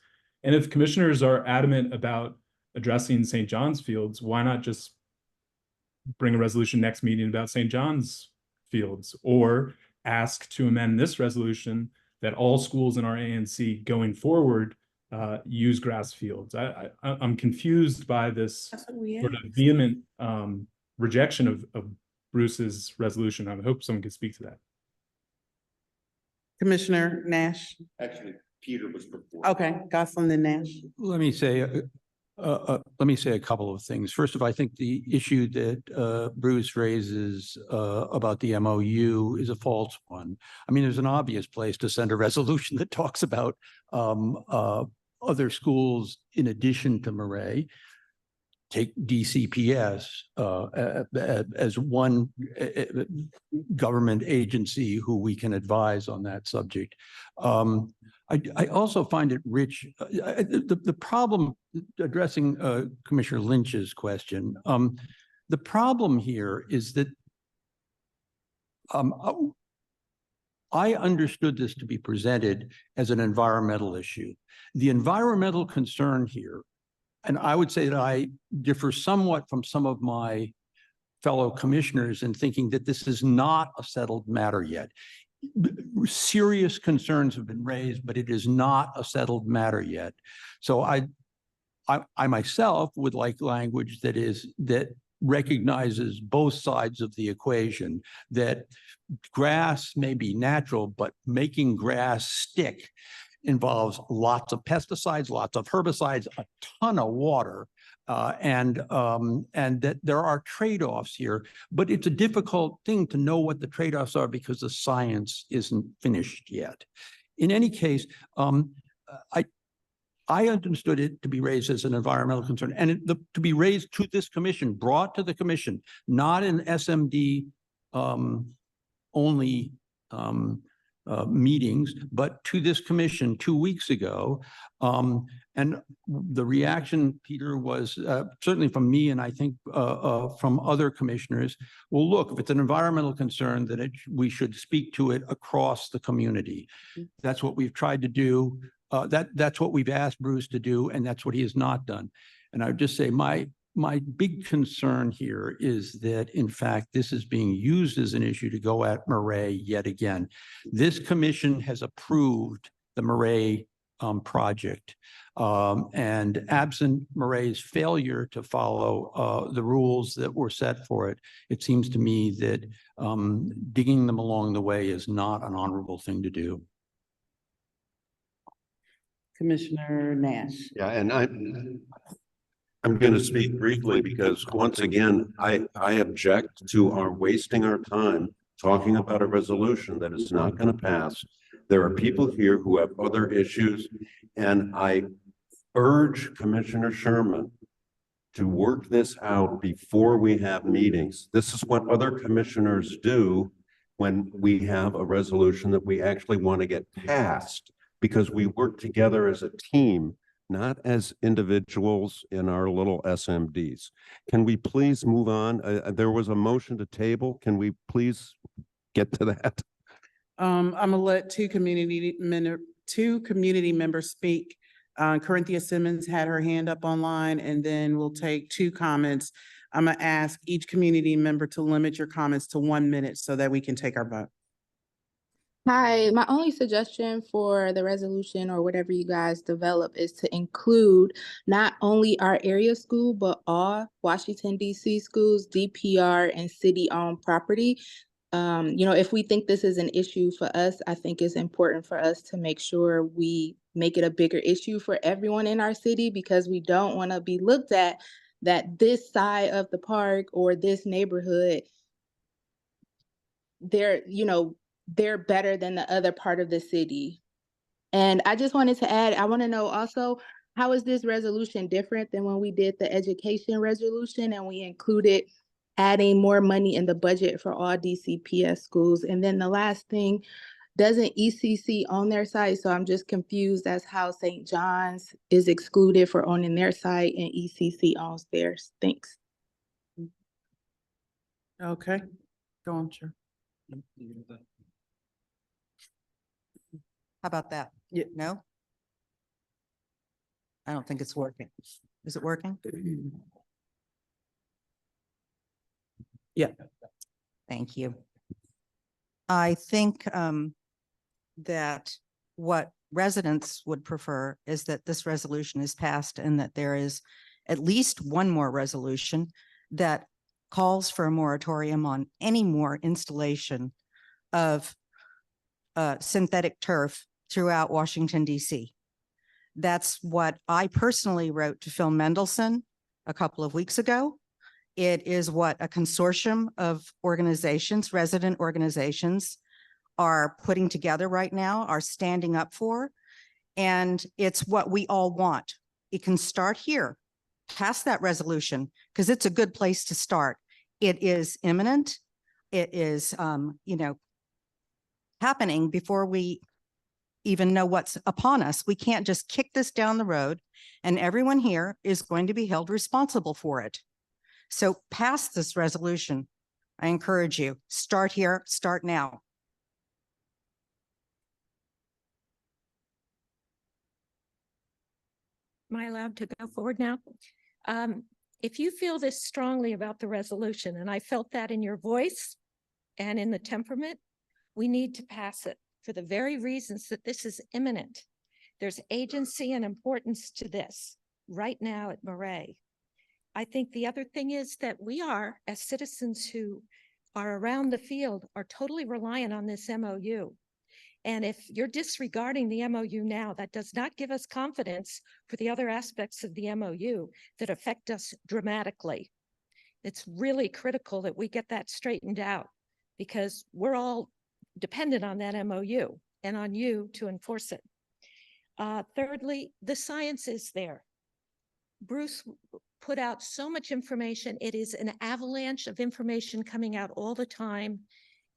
And if commissioners are adamant about addressing St. John's fields, why not just bring a resolution next meeting about St. John's fields, or ask to amend this resolution that all schools in our ANC going forward use grass fields. I'm confused by this sort of vehement rejection of Bruce's resolution. I hope someone could speak to that. Commissioner Nash. Actually, Peter was before. Okay, Gosselin, then Nash. Let me say a couple of things. First of all, I think the issue that Bruce raises about the MOU is a false one. I mean, there's an obvious place to send a resolution that talks about other schools in addition to Murray. Take DCPS as one government agency who we can advise on that subject. I also find it rich. The problem, addressing Commissioner Lynch's question, the problem here is that I understood this to be presented as an environmental issue. The environmental concern here, and I would say that I differ somewhat from some of my fellow commissioners in thinking that this is not a settled matter yet. Serious concerns have been raised, but it is not a settled matter yet. So I myself would like language that recognizes both sides of the equation, that grass may be natural, but making grass stick involves lots of pesticides, lots of herbicides, a ton of water, and that there are trade-offs here. But it's a difficult thing to know what the trade-offs are because the science isn't finished yet. In any case, I understood it to be raised as an environmental concern, and to be raised to this commission, brought to the commission, not in SMD only meetings, but to this commission 2 weeks ago. And the reaction, Peter, was certainly from me, and I think from other commissioners, well, look, if it's an environmental concern, then we should speak to it across the community. That's what we've tried to do. That's what we've asked Bruce to do, and that's what he has not done. And I would just say my big concern here is that, in fact, this is being used as an issue to go at Murray yet again. This commission has approved the Murray project. And absent Murray's failure to follow the rules that were set for it, it seems to me that digging them along the way is not an honorable thing to do. Commissioner Nash. Yeah, and I'm going to speak briefly because once again, I object to our wasting our time talking about a resolution that is not going to pass. There are people here who have other issues, and I urge Commissioner Sherman to work this out before we have meetings. This is what other commissioners do when we have a resolution that we actually want to get passed, because we work together as a team, not as individuals in our little SMDs. Can we please move on? There was a motion to table. Can we please get to that? I'm gonna let two community members speak. Corinthia Simmons had her hand up online, and then we'll take two comments. I'm gonna ask each community member to limit your comments to 1 minute so that we can take our vote. Hi, my only suggestion for the resolution or whatever you guys develop is to include not only our area school, but all Washington, D.C. schools, DPR, and city-owned property. If we think this is an issue for us, I think it's important for us to make sure we make it a bigger issue for everyone in our city, because we don't want to be looked at that this side of the park or this neighborhood, they're better than the other part of the city. And I just wanted to add, I want to know also, how is this resolution different than when we did the education resolution and we included adding more money in the budget for all DCPS schools? And then the last thing, doesn't ECC own their site? So I'm just confused as how St. John's is excluded for owning their site and ECC owns theirs. Thanks. Okay, go on, sure. How about that? Yeah. No? I don't think it's working. Is it working? Yeah. Thank you. I think that what residents would prefer is that this resolution is passed and that there is at least one more resolution that calls for a moratorium on any more installation of synthetic turf throughout Washington, D.C. That's what I personally wrote to Phil Mendelson a couple of weeks ago. It is what a consortium of organizations, resident organizations, are putting together right now, are standing up for, and it's what we all want. It can start here, pass that resolution, because it's a good place to start. It is imminent. It is, happening before we even know what's upon us. We can't just kick this down the road, and everyone here is going to be held responsible for it. So pass this resolution. I encourage you, start here, start now. Am I allowed to go forward now? If you feel this strongly about the resolution, and I felt that in your voice and in the temperament, we need to pass it for the very reasons that this is imminent. There's agency and importance to this right now at Murray. I think the other thing is that we are, as citizens who are around the field, are totally reliant on this MOU. And if you're disregarding the MOU now, that does not give us confidence for the other aspects of the MOU that affect us dramatically. It's really critical that we get that straightened out, because we're all dependent on that MOU and on you to enforce it. Thirdly, the science is there. Bruce put out so much information. It is an avalanche of information coming out all the time.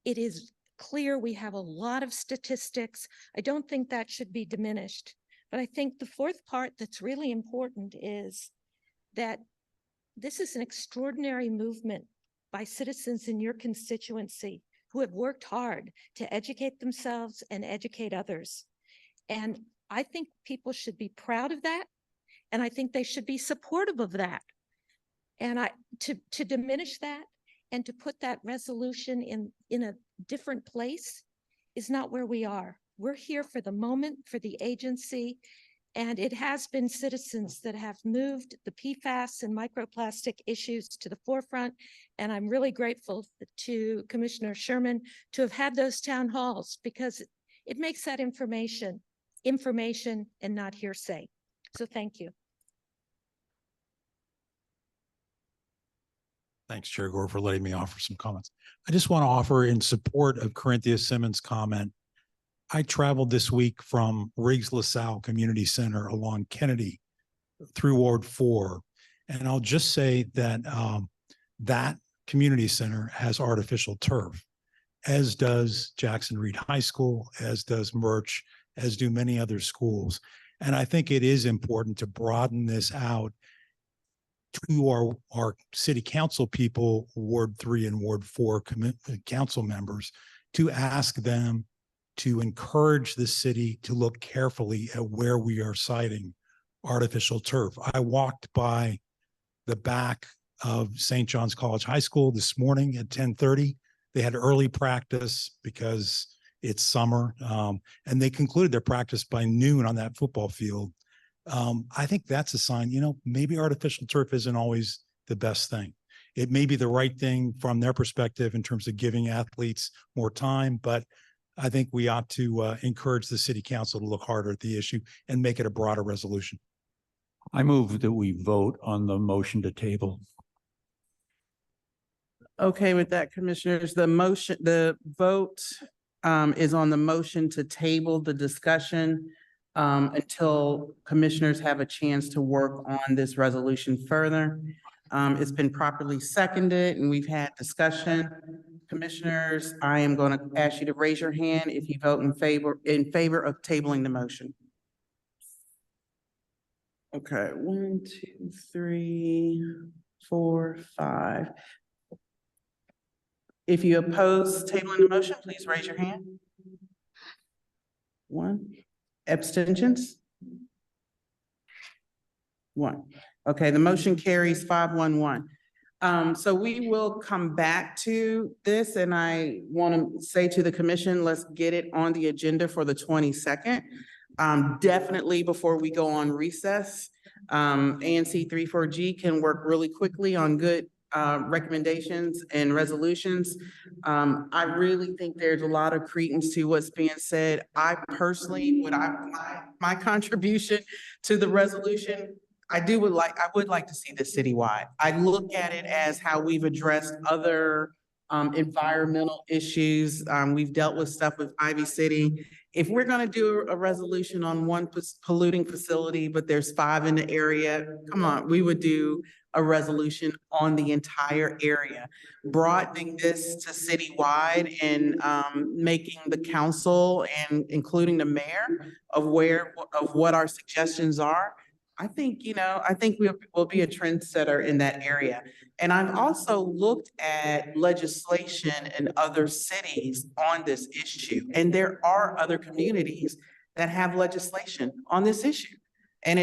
It is clear we have a lot of statistics. I don't think that should be diminished. But I think the fourth part that's really important is that this is an extraordinary movement by citizens in your constituency who have worked hard to educate themselves and educate others. And I think people should be proud of that. And I think they should be supportive of that. And to diminish that and to put that resolution in a different place is not where we are. We're here for the moment, for the agency, and it has been citizens that have moved the PFAS and microplastic issues to the forefront. And I'm really grateful to Commissioner Sherman to have had those town halls, because it makes that information information and not hearsay. So thank you. Thanks, Chair Gore, for letting me offer some comments. I just want to offer in support of Corinthia Simmons' comment. I traveled this week from Riggs LaSalle Community Center along Kennedy through Ward 4. And I'll just say that that community center has artificial turf, as does Jackson Reed High School, as does Murch, as do many other schools. And I think it is important to broaden this out to our city council people, Ward 3 and Ward 4 council members, to ask them to encourage the city to look carefully at where we are siting artificial turf. I walked by the back of St. John's College High School this morning at 10:30. They had early practice because it's summer, and they concluded their practice by noon on that football field. I think that's a sign, maybe artificial turf isn't always the best thing. It may be the right thing from their perspective in terms of giving athletes more time, but I think we ought to encourage the city council to look harder at the issue and make it a broader resolution. I move that we vote on the motion to table. Okay, with that, commissioners, the vote is on the motion to table the discussion until commissioners have a chance to work on this resolution further. It's been properly seconded and we've had discussion. Commissioners, I am going to ask you to raise your hand if you vote in favor of tabling the motion. Okay, 1, 2, 3, 4, 5. If you oppose tabling the motion, please raise your hand. 1. Abstentions? 1. Okay, the motion carries 5-1-1. So we will come back to this, and I want to say to the commission, let's get it on the agenda for the 22nd. Definitely before we go on recess. ANC 34G can work really quickly on good recommendations and resolutions. I really think there's a lot of credence to what's being said. I personally, my contribution to the resolution, I would like to see this citywide. I look at it as how we've addressed other environmental issues. We've dealt with stuff with Ivy City. If we're going to do a resolution on one polluting facility, but there's 5 in the area, come on, we would do a resolution on the entire area, broadening this to citywide and making the council and including the mayor of what our suggestions are. I think we'll be a trendsetter in that area. And I've also looked at legislation in other cities on this issue, and there are other communities that have legislation on this issue. And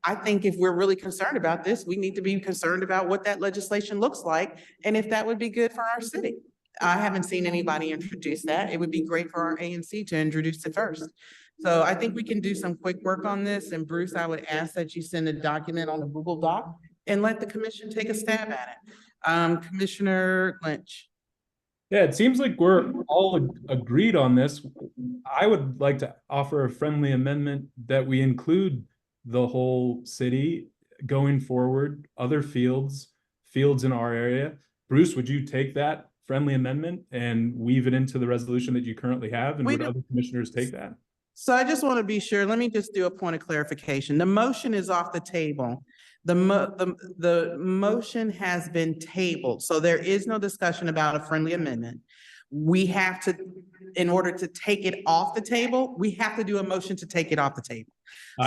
I think if we're really concerned about this, we need to be concerned about what that legislation looks like and if that would be good for our city. I haven't seen anybody introduce that. It would be great for our ANC to introduce it first. So I think we can do some quick work on this. And Bruce, I would ask that you send a document on a Google Doc and let the commission take a stab at it. Commissioner Lynch. Yeah, it seems like we're all agreed on this. I would like to offer a friendly amendment that we include the whole city going forward, other fields in our area. Bruce, would you take that friendly amendment and weave it into the resolution that you currently have? And would other commissioners take that? So I just want to be sure, let me just do a point of clarification. The motion is off the table. The motion has been tabled. So there is no discussion about a friendly amendment. We have to, in order to take it off the table, we have to do a motion to take it off the table.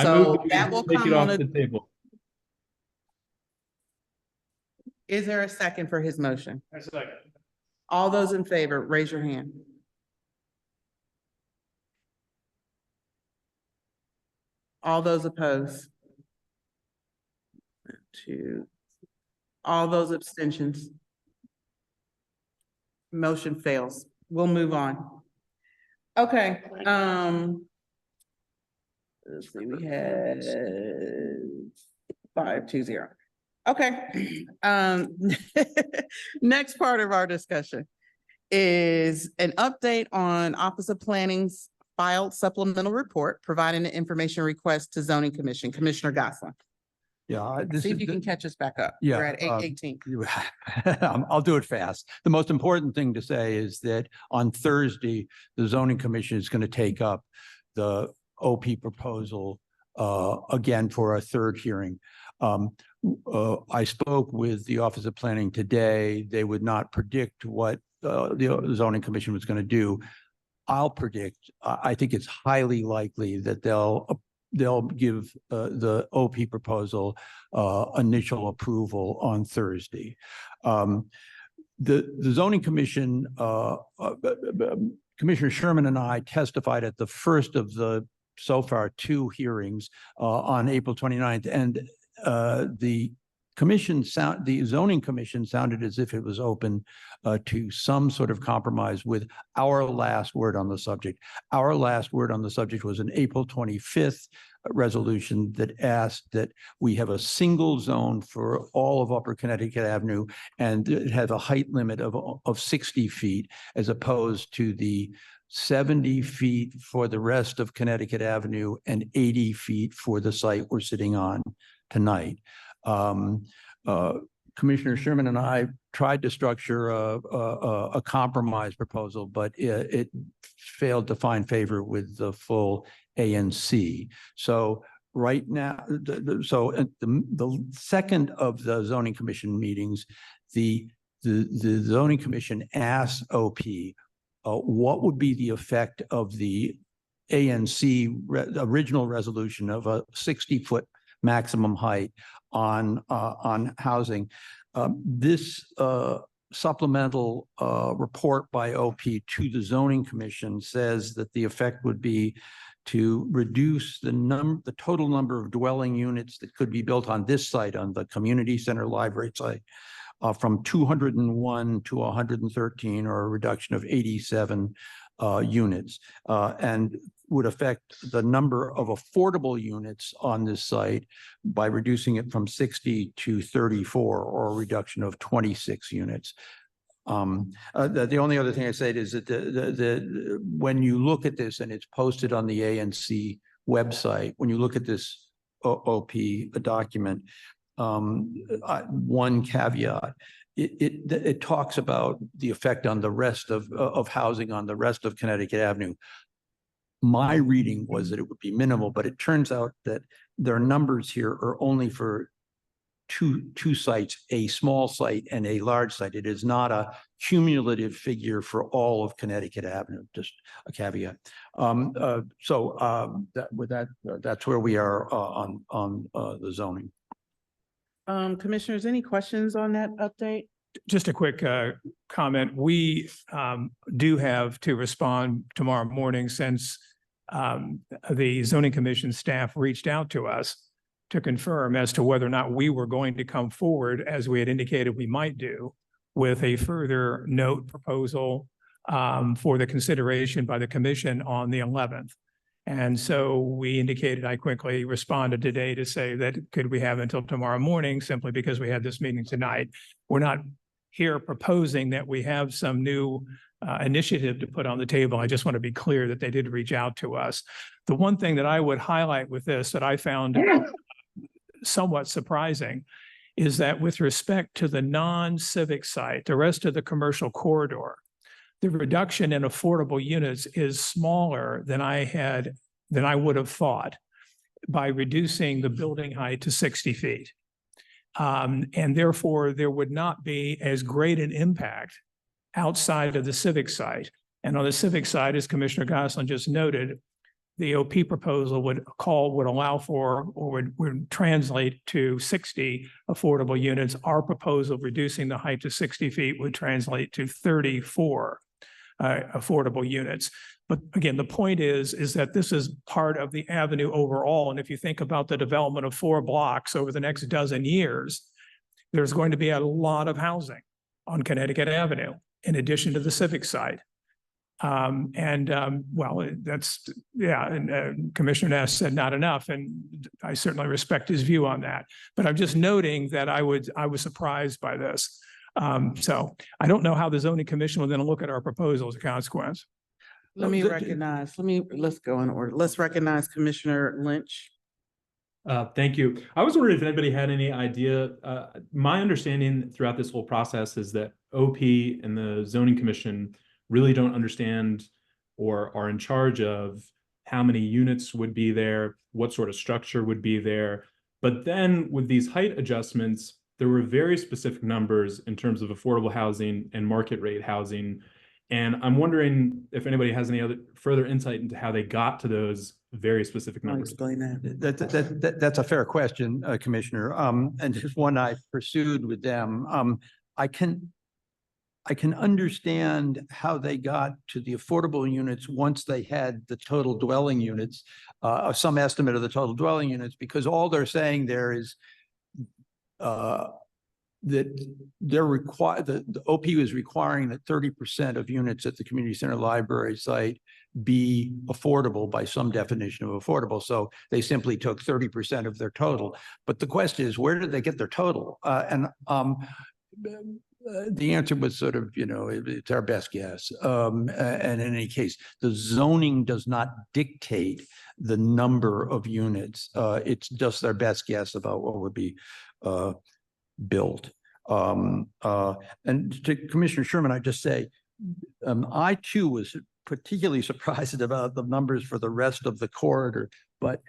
So that will come on the table. Is there a second for his motion? A second. All those in favor, raise your hand. All those opposed? 2. All those abstentions? Motion fails. We'll move on. Okay. Let's see, we had 5-2-0. Okay. Next part of our discussion is an update on Office of Planning's filed supplemental report providing the information request to zoning commission. Commissioner Gosselin. Yeah, this See is if you can catch us back up. Yeah, We're at 8:18. I'll do it fast. The most important thing to say is that on Thursday, the zoning commission is going to take up the OP proposal again for a third hearing. I spoke with the Office of Planning today. They would not predict what the zoning commission was going to do. I'll predict, I think it's highly likely that they'll give the OP proposal initial approval on Thursday. The zoning commission, Commissioner Sherman and I testified at the first of the so far two hearings on April 29th, and the zoning commission sounded as if it was open to some sort of compromise with our last word on the subject. Our last word on the subject was an April 25th resolution that asked that we have a single zone for all of Upper Connecticut Avenue, and it has a height limit of 60 feet as opposed to the 70 feet for the rest of Connecticut Avenue and 80 feet for the site we're sitting on tonight. Commissioner Sherman and I tried to structure a compromise proposal, but it failed to find favor with the full ANC. So right now, the second of the zoning commission meetings, the zoning commission asked OP what would be the effect of the ANC original resolution of a 60-foot maximum height on housing. This supplemental report by OP to the zoning commission says that the effect would be to reduce the total number of dwelling units that could be built on this site, on the community center library site, from 201 to 113, or a reduction of 87 units, and would affect the number of affordable units on this site by reducing it from 60 to 34, or a reduction of 26 units. The only other thing I said is that when you look at this, and it's posted on the ANC website, when you look at this OP document, one caveat, it talks about the effect on the rest of housing on the rest of Connecticut Avenue. My reading was that it would be minimal, but it turns out that their numbers here are only for two sites, a small site and a large site. It is not a cumulative figure for all of Connecticut Avenue, just a caveat. With that, that's where we are on the zoning. Commissioners, any questions on that update? Just a quick comment. We do have to respond tomorrow morning, since the zoning commission staff reached out to us to confirm as to whether or not we were going to come forward, as we had indicated we might do, with a further note proposal for the consideration by the commission on the 11th. And so we indicated, I quickly responded today to say that could we have until tomorrow morning, simply because we had this meeting tonight. We're not here proposing that we have some new initiative to put on the table. I just want to be clear that they did reach out to us. The one thing that I would highlight with this that I found somewhat surprising is that with respect to the non-civic site, the rest of the commercial corridor, the reduction in affordable units is smaller than I would have thought, by reducing the building height to 60 feet. And therefore, there would not be as great an impact outside of the civic site. And on the civic side, as Commissioner Gosselin just noted, the OP proposal would allow for, or would translate to 60 affordable units. Our proposal, reducing the height to 60 feet, would translate to 34 affordable units. But again, the point is that this is part of the avenue overall. And if you think about the development of 4 blocks over the next dozen years, there's going to be a lot of housing on Connecticut Avenue, in addition to the civic side. Well, that's, yeah, and Commissioner Ness said not enough, and I certainly respect his view on that. But I'm just noting that I was surprised by this. So I don't know how the zoning commission will then look at our proposal as a consequence. Let's go in order. Let's recognize Commissioner Lynch. Thank you. I was wondering if anybody had any idea. My understanding throughout this whole process is that OP and the zoning commission really don't understand or are in charge of how many units would be there, what sort of structure would be there. But then with these height adjustments, there were very specific numbers in terms of affordable housing and market rate housing. And I'm wondering if anybody has any other further insight into how they got to those very specific numbers. Explain that. That's a fair question, Commissioner. And just one I pursued with them. I can understand how they got to the affordable units once they had the total dwelling units, some estimate of the total dwelling units, because all they're saying there is that they're required, the OP is requiring that 30% of units at the community center library site be affordable by some definition of affordable. So they simply took 30% of their total. But the question is, where did they get their total? The answer was sort of, it's our best guess. And in any case, the zoning does not dictate the number of units. It's just their best guess about what would be built. And to Commissioner Sherman, I just say, I too was particularly surprised about the numbers for the rest of the corridor, but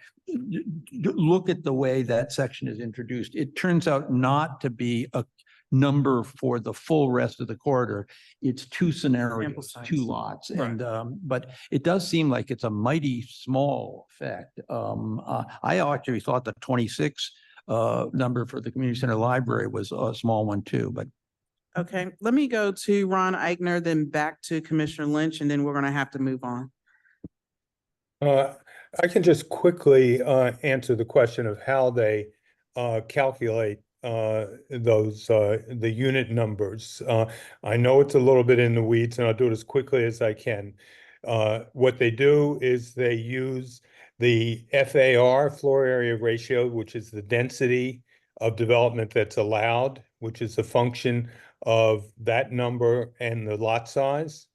look at the way that section is introduced. It turns out not to be a number for the full rest of the corridor. It's two scenarios, two lots. And but it does seem like it's a mighty small effect. I actually thought the 26 number for the community center library was a small one too, but. Okay, let me go to Ron Eichner, then back to Commissioner Lynch, and then we're gonna have to move on. I can just quickly answer the question of how they calculate those the unit numbers. I know it's a little bit in the weeds, and I'll do it as quickly as I can. What they do is they use the FAR, floor area ratio, which is the density of development that's allowed, which is a function of that number and the lot size.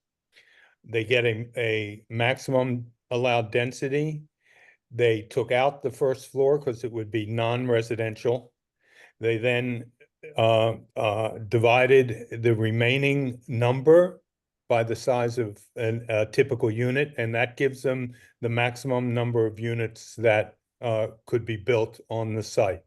They get a maximum allowed density. They took out the first floor because it would be non-residential. They then divided the remaining number by the size of a typical unit, and that gives them the maximum number of units that could be built on the site.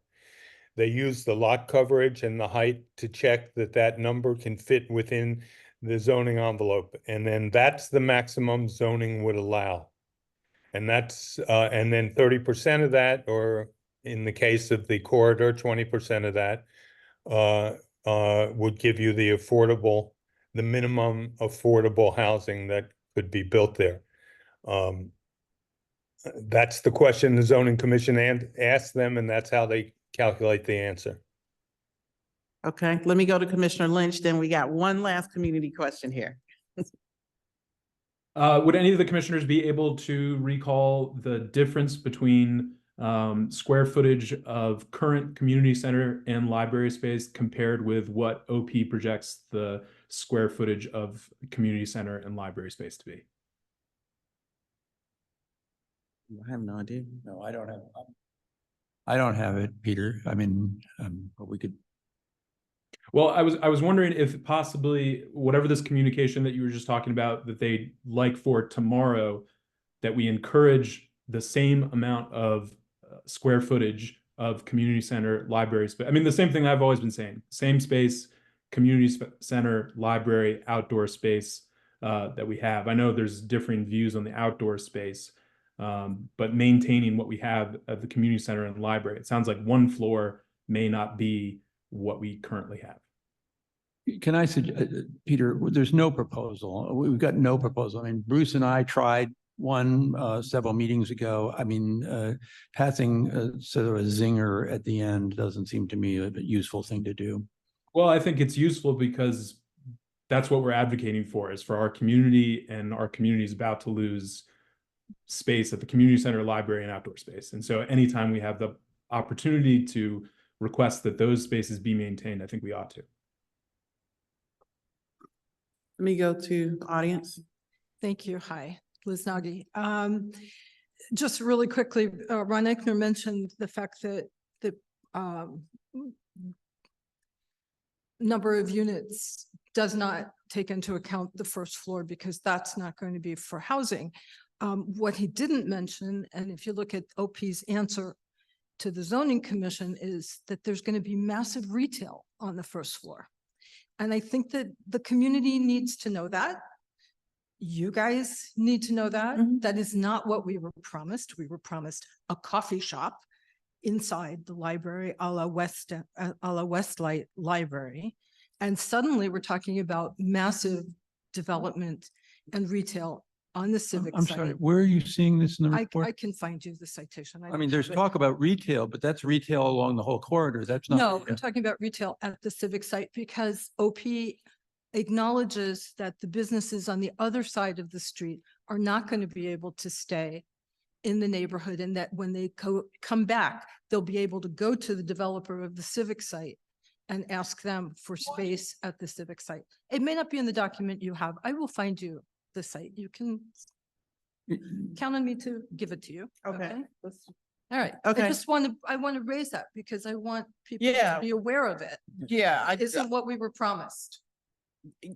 They use the lot coverage and the height to check that that number can fit within the zoning envelope, and then that's the maximum zoning would allow. And that's and then 30% of that, or in the case of the corridor, 20% of that would give you the minimum affordable housing that could be built there. That's the question the zoning commission asked them, and that's how they calculate the answer. Okay, let me go to Commissioner Lynch, then we got one last community question here. Would any of the commissioners be able to recall the difference between square footage of current community center and library space compared with what OP projects the square footage of community center and library space to be? I have no idea. No, I don't have it, Peter. I mean, but we could. Well, I was wondering if possibly whatever this communication that you were just talking about that they'd like for tomorrow, that we encourage the same amount of square footage of community center, library space. I mean, the same thing I've always been saying, same space, community center, library, outdoor space that we have. I know there's differing views on the outdoor space, but maintaining what we have at the community center and library. It sounds like one floor may not be what we currently have. Can I suggest, Peter, there's no proposal. We've got no proposal. I mean, Bruce and I tried one several meetings ago. I mean, passing sort of a zinger at the end doesn't seem to me a useful thing to do. Well, I think it's useful because that's what we're advocating for, is for our community, and our community is about to lose space at the community center, library, and outdoor space. And so anytime we have the opportunity to request that those spaces be maintained, I think we ought to. Let me go to audience. Thank you. Hi. Liz Nagy. Just really quickly, Ron Eichner mentioned the fact that the number of units does not take into account the first floor because that's not going to be for housing. What he didn't mention, and if you look at OP's answer to the zoning commission, is that there's going to be massive retail on the first floor. And I think that the community needs to know that. You guys need to know that. That is not what we were promised. We were promised a coffee shop inside the library, a la Westlight Library. And suddenly we're talking about massive development and retail on the civic I'm site. sorry, where are you seeing this in the report? I can find you the citation. I mean, there's talk about retail, but that's retail along the whole corridor. That's not. No, I'm talking about retail at the civic site because OP acknowledges that the businesses on the other side of the street are not going to be able to stay in the neighborhood, and that when they come back, they'll be able to go to the developer of the civic site and ask them for space at the civic site. It may not be in the document you have. I will find you the site. You can count on me to give it to you. Okay. All right. Okay. I want to raise that because I want people Yeah. to be aware of it. Yeah, Isn't what we were promised.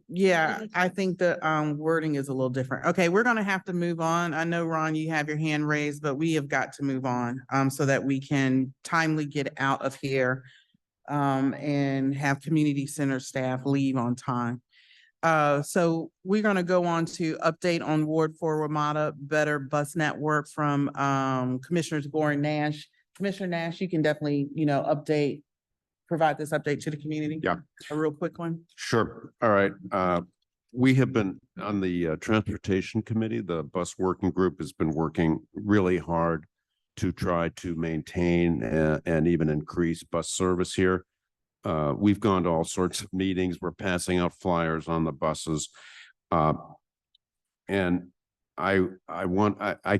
yeah, I think the wording is a little different. Okay, we're gonna have to move on. I know, Ron, you have your hand raised, but we have got to move on so that we can timely get out of here and have community center staff leave on time. So we're gonna go on to update on Ward 4 Ramada Better Bus Network from Commissioners Gore and Nash. Commissioner Nash, you can definitely, provide this update to the community. Yeah. A real quick one. Sure. All right. We have been on the Transportation Committee. The bus working group has been working really hard to try to maintain and even increase bus service here. We've gone to all sorts of meetings. We're passing out flyers on the buses. And I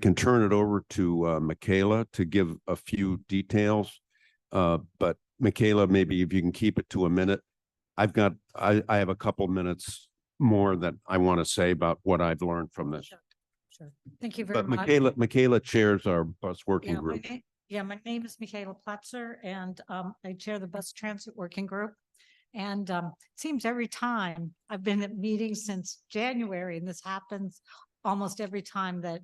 can turn it over to Michaela to give a few details. But Michaela, maybe if you can keep it to a minute. I have a couple minutes more that I want to say about what I've learned from this. Sure. Thank you very But much. Michaela chairs our bus working Yeah, group. my name is Michaela Platzer, and I chair the Bus Transit Working Group. And it seems every time I've been at meetings since January, and this happens almost every time that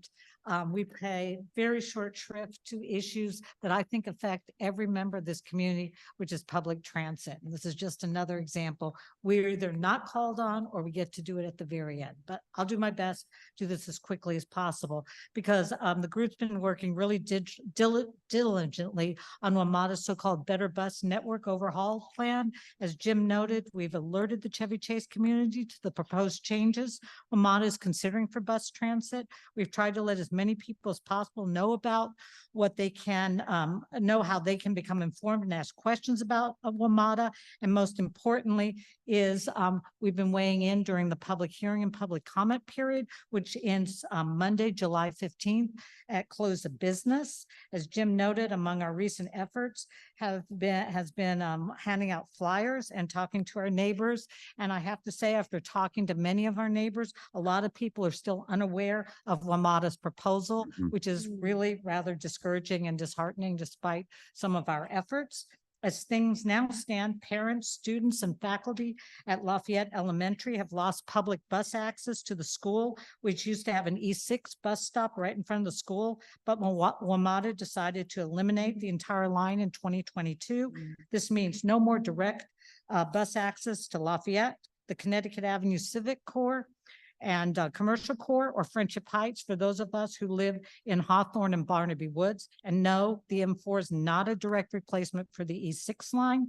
we pay very short shrift to issues that I think affect every member of this community, which is public transit. And this is just another example. We're either not called on or we get to do it at the very end. But I'll do my best to do this as quickly as possible because the group's been working really diligently on WMATA's so-called Better Bus Network Overhaul Plan. As Jim noted, we've alerted the Chevy Chase community to the proposed changes WMATA is considering for bus transit. We've tried to let as many people as possible know about what they can know, how they can become informed and ask questions about WMATA. And most importantly is we've been weighing in during the public hearing and public comment period, which ends Monday, July 15th at close of business. As Jim noted, among our recent efforts has been handing out flyers and talking to our neighbors. And I have to say, after talking to many of our neighbors, a lot of people are still unaware of WMATA's proposal, which is really rather discouraging and disheartening despite some of our efforts. As things now stand, parents, students, and faculty at Lafayette Elementary have lost public bus access to the school, which used to have an E6 bus stop right in front of the school, but WMATA decided to eliminate the entire line in 2022. This means no more direct bus access to Lafayette, the Connecticut Avenue Civic Corps, and Commercial Corps or Friendship Heights for those of us who live in Hawthorne and Barnaby Woods. And no, the M4 is not a direct replacement for the E6 line.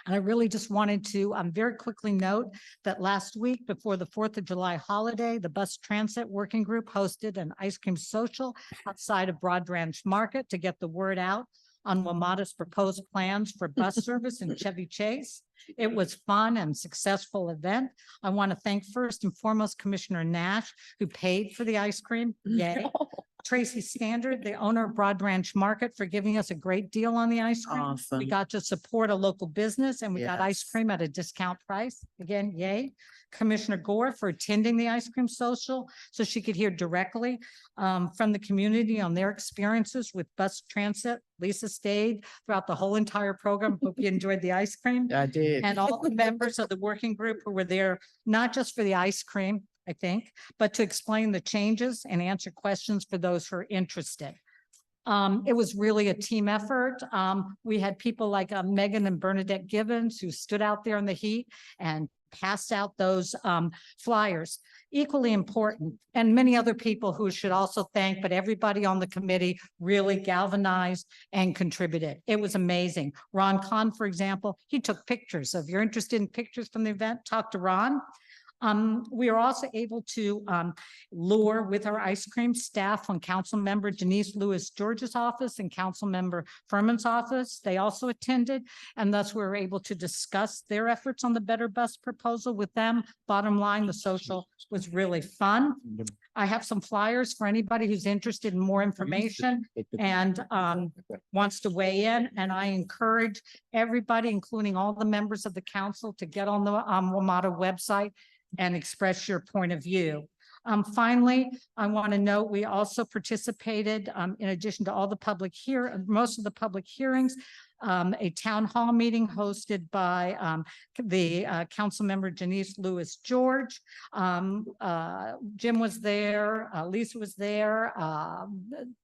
And I really just wanted to very quickly note that last week before the 4th of July holiday, the Bus Transit Working Group hosted an ice cream social outside of Broad Branch Market to get the word out on WMATA's proposed plans for bus service in Chevy Chase. It was fun and successful event. I want to thank first and foremost Commissioner Nash, who paid for the ice cream. Yay. Tracy Standard, the owner of Broad Ranch Market, for giving us a great deal on the ice cream. Awesome. We got to support a local business and we got ice Yes. cream at a discount price. Again, yay. Commissioner Gore for attending the ice cream social so she could hear directly from the community on their experiences with bus transit. Lisa stayed throughout the whole entire program. Hope you enjoyed the ice cream. I did. And all the members of the working group who were there, not just for the ice cream, I think, but to explain the changes and answer questions for those who are interested. It was really a team effort. We had people like Megan and Bernadette Gibbons who stood out there in the heat and passed out those flyers. Equally important, and many other people who should also thank, but everybody on the committee really galvanized and contributed. It was amazing. Ron Kahn, for example, he took pictures. So if you're interested in pictures from the event, talk to Ron. We are also able to lure with our ice cream staff on Council Member Denise Lewis George's office and Council Member Furman's office. They also attended, and thus we were able to discuss their efforts on the Better Bus proposal with them. Bottom line, the social was really fun. I have some flyers for anybody who's interested in more information and wants to weigh in. And I encourage everybody, including all the members of the council, to get on the WMATA website and express your point of view. Finally, I want to note we also participated, in addition to all the most of the public hearings, a town hall meeting hosted by the council member Denise Lewis George. Jim was there, Lisa was there,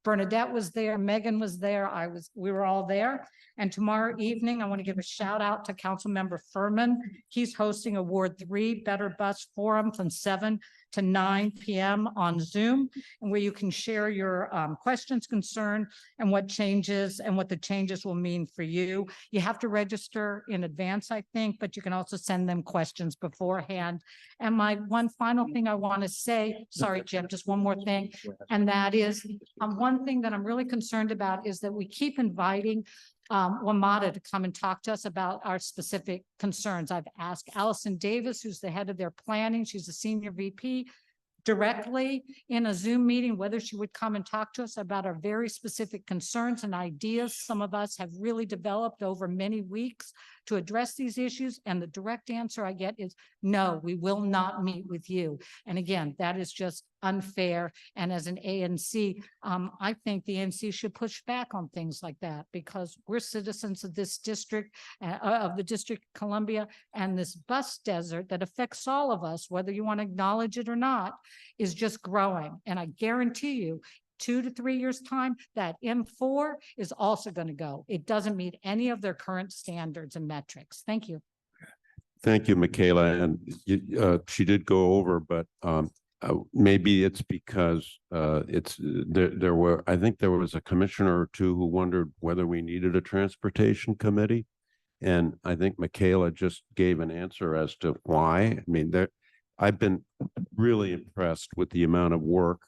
Bernadette was there, Megan was there, we were all there. And tomorrow evening, I want to give a shout out to Council Member Furman. He's hosting a Ward 3 Better Bus Forum from 7 to 9 p.m. on Zoom, and where you can share your questions, concern, and what the changes will mean for you. You have to register in advance, I think, but you can also send them questions beforehand. And my one final thing I want to say, sorry, Jim, just one more thing, and that is one thing that I'm really concerned about is that we keep inviting WMATA to come and talk to us about our specific concerns. I've asked Allison Davis, who's the head of their planning, she's a senior VP, directly in a Zoom meeting, whether she would come and talk to us about our very specific concerns and ideas. Some of us have really developed over many weeks to address these issues. And the direct answer I get is, no, we will not meet with you. And again, that is just unfair. And as an ANC, I think the ANC should push back on things like that because we're citizens of this district, of the District of Columbia, and this bus desert that affects all of us, whether you want to acknowledge it or not, is just growing. And I guarantee you, 2 to 3 years time, that M4 is also going to go. It doesn't meet any of their current standards and metrics. Thank you. Thank you, Michaela. And she did go over, but maybe it's because I think there was a commissioner or two who wondered whether we needed a transportation committee. And I think Michaela just gave an answer as to why. I mean, I've been really impressed with the amount of work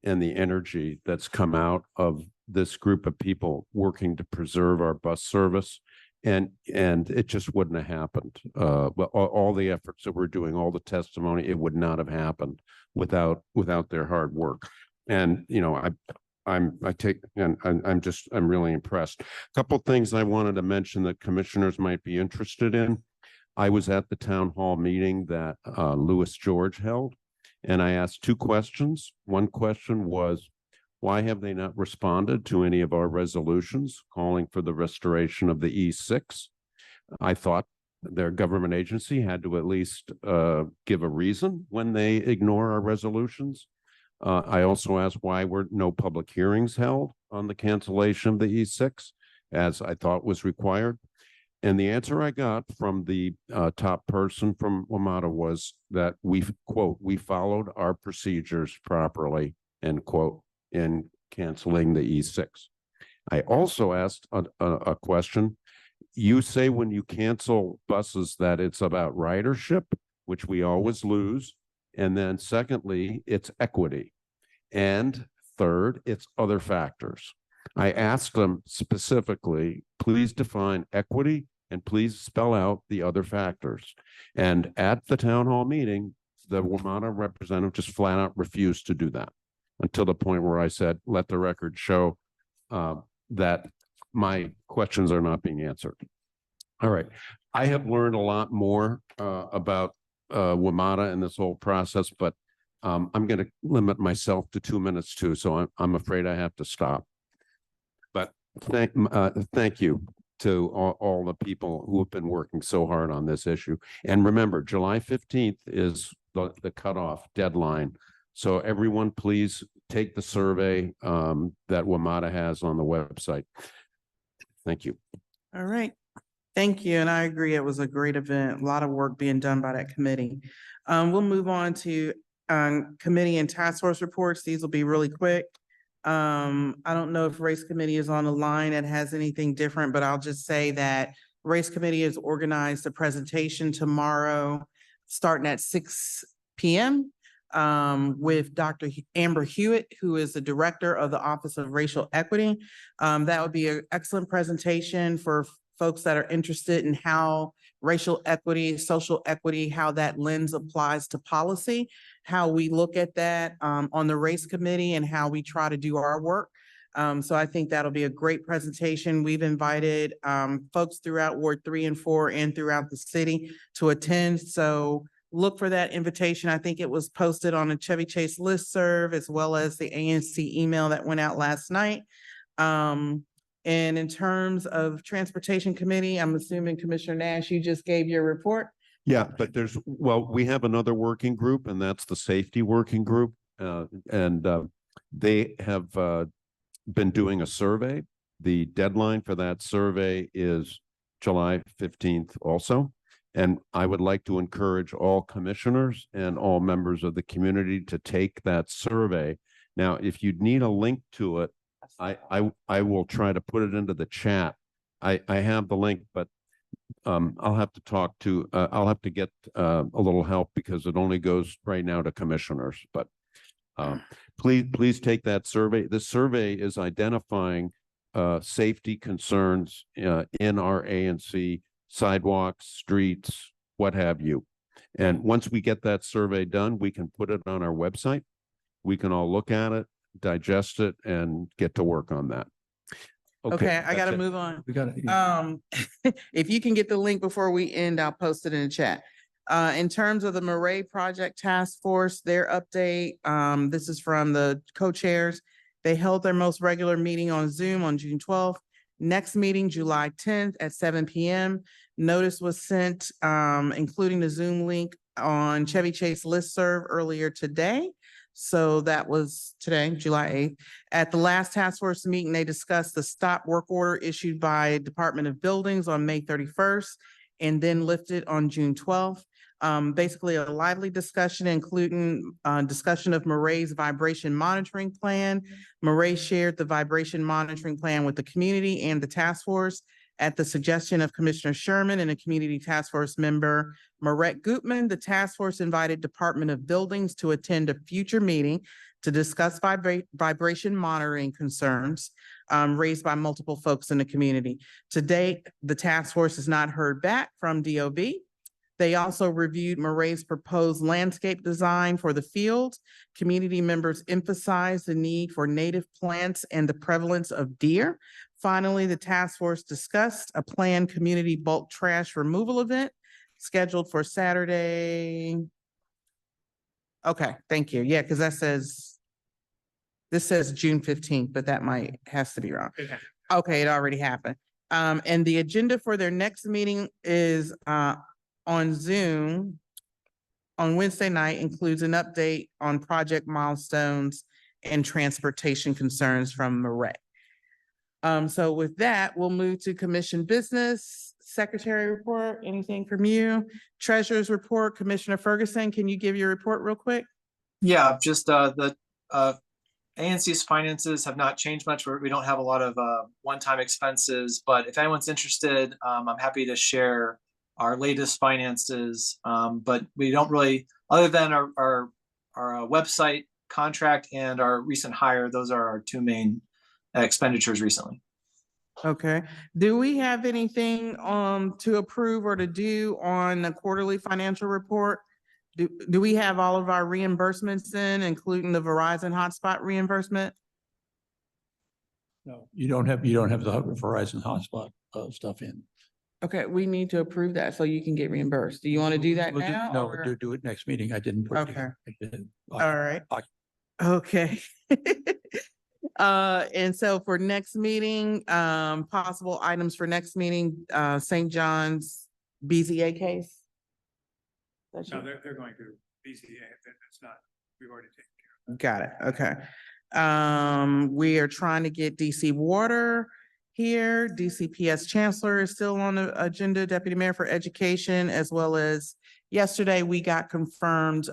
and the energy that's come out of this group of people working to preserve our bus service. And it just wouldn't have happened. But all the efforts that we're doing, all the testimony, it would not have happened without their hard work. And, you know, I'm really impressed. A couple things I wanted to mention that commissioners might be interested in. I was at the town hall meeting that Lewis George held, and I asked 2 questions. One question was, why have they not responded to any of our resolutions calling for the restoration of the E6? I thought their government agency had to at least give a reason when they ignore our resolutions. I also asked why were no public hearings held on the cancellation of the E6, as I thought was required. And the answer I got from the top person from WMATA was that we followed our procedures properly, end quote, in canceling the E6. I also asked a question. You say when you cancel buses that it's about ridership, which we always lose. And then secondly, it's equity. And third, it's other factors. I asked them specifically, please define equity and please spell out the other factors. And at the town hall meeting, the WMATA representative just flat out refused to do that. until the point where I said, let the record show that my questions are not being answered. All right. I have learned a lot more about WMATA and this whole process, but I'm going to limit myself to 2 minutes too, so I'm afraid I have to stop. But thank you to all the people who have been working so hard on this issue. And remember, July 15th is the cutoff deadline. So everyone, please take the survey that WMATA has on the website. Thank you. All right. Thank you. And I agree. It was a great event. A lot of work being done by that committee. We'll move on to committee and task force reports. These will be really quick. I don't know if race committee is on the line and has anything different, but I'll just say that race committee has organized a presentation tomorrow starting at 6 p.m. With Dr. Amber Hewitt, who is the director of the Office of Racial Equity. That would be an excellent presentation for folks that are interested in how racial equity, social equity, how that lens applies to policy, how we look at that on the race committee and how we try to do our work. So I think that'll be a great presentation. We've invited folks throughout Ward 3 and 4 and throughout the city to attend. So look for that invitation. I think it was posted on a Chevy Chase listserv as well as the ANC email that went out last night. And in terms of Transportation Committee, I'm assuming Commissioner Nash, you just gave your report. Yeah, but we have another working group, and that's the safety working group. They have been doing a survey. The deadline for that survey is July 15th also. And I would like to encourage all commissioners and all members of the community to take that survey. Now, if you need a link to it, I will try to put it into the chat. I have the link, but I'll have to talk to, I'll have to get a little help because it only goes right now to commissioners. But please take that survey. The survey is identifying safety concerns in our ANC, sidewalks, streets, what have you. And once we get that survey done, we can put it on our website. We can all look at it, digest it, and get to work on that. Okay, I gotta move on. We got it. If you can get the link before we end, I'll post it in the chat. In terms of the Murray Project Task Force, their update, this is from the co-chairs. They held their most regular meeting on Zoom on June 12th. Next meeting, July 10th at 7 p.m. Notice was sent, including the Zoom link on Chevy Chase listserv earlier today. So that was today, July 8th. At the last task force meeting, they discussed the stop work order issued by Department of Buildings on May 31st and then lifted on June 12th. Basically a lively discussion, including discussion of Murray's vibration monitoring plan. Murray shared the vibration monitoring plan with the community and the task force. At the suggestion of Commissioner Sherman and a community task force member, Marette Gutman, the task force invited Department of Buildings to attend a future meeting to discuss vibration monitoring concerns raised by multiple folks in the community. To date, the task force has not heard back from DOB. They also reviewed Murray's proposed landscape design for the field. Community members emphasized the need for native plants and the prevalence of deer. Finally, the task force discussed a planned community bulk trash removal event scheduled for Saturday. Okay, thank you. Yeah, because this says June 15th, but that has to be wrong. Okay, it already happened. And the agenda for their next meeting is on Zoom on Wednesday night, includes an update on project milestones and transportation concerns from Murray. So with that, we'll move to commission business. Secretary report, anything from you? Treasurer's report, Commissioner Ferguson, can you give your report real quick? Yeah, just the ANC's finances have not changed much. We don't have a lot of one-time expenses, but if anyone's interested, I'm happy to share our latest finances. But we don't really, other than our website contract and our recent hire, those are our two main expenditures recently. Okay. Do we have anything to approve or to do on the quarterly financial report? Do we have all of our reimbursements in, including the Verizon hotspot reimbursement? No, you don't have the Verizon hotspot stuff in. Okay, we need to approve that so you can get reimbursed. Do you want to do that We'll now? No, or- do it next meeting. I didn't put it Okay. together. All right. Okay. And so for next meeting, possible items for next meeting, St. John's BZA case? That's No, you? they're going to BZA. That's not, we've already taken Got it. Okay. We are trying to get DC Water here. DCPS Chancellor is still on the agenda, Deputy Mayor for Education, as well as yesterday we got confirmed,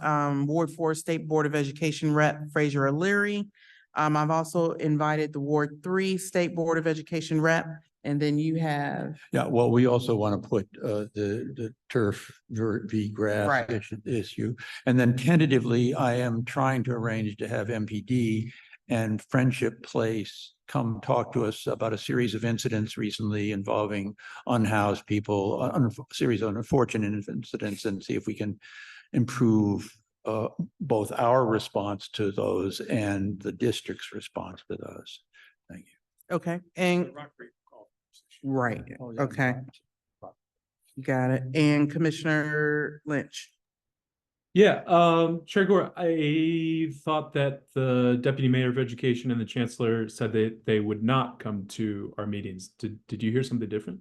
Ward 4 State Board of Education Rep Fraser O'Leary. I've also invited the Ward 3 State Board of Education Rep, and then you have. Yeah, well, we also want to put the turf v grass Right. issue. And then tentatively, I am trying to arrange to have MPD and Friendship Place come talk to us about a series of incidents recently involving unhoused people, a series of unfortunate incidents, and see if we can improve both our response to those and the district's response to those. Thank you. Okay, and. Right, Oh, yeah. okay. Got it. And Commissioner Lynch. Yeah, Chair Gore, I thought that the Deputy Mayor of Education and the Chancellor said that they would not come to our meetings. Did you hear something different?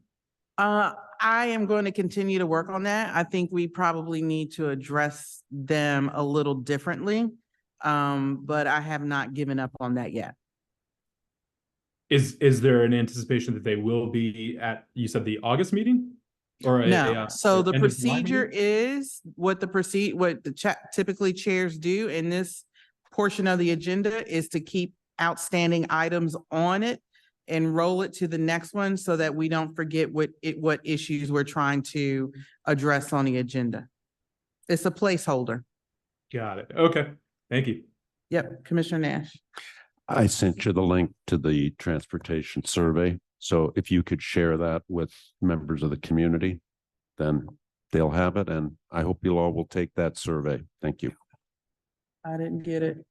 I am going to continue to work on that. I think we probably need to address them a little differently. But I have not given up on that yet. Is there an anticipation that they will be at, you said the August meeting? Or No, so the end of July procedure meeting? is what the typically chairs do in this portion of the agenda is to keep outstanding items on it and roll it to the next one so that we don't forget what issues we're trying to address on the agenda. It's a placeholder. Got it. Okay, thank you. Yep, Commissioner Nash. I sent you the link to the transportation survey. So if you could share that with members of the community, then they'll have it. And I hope you all will take that survey. Thank you. I didn't get it.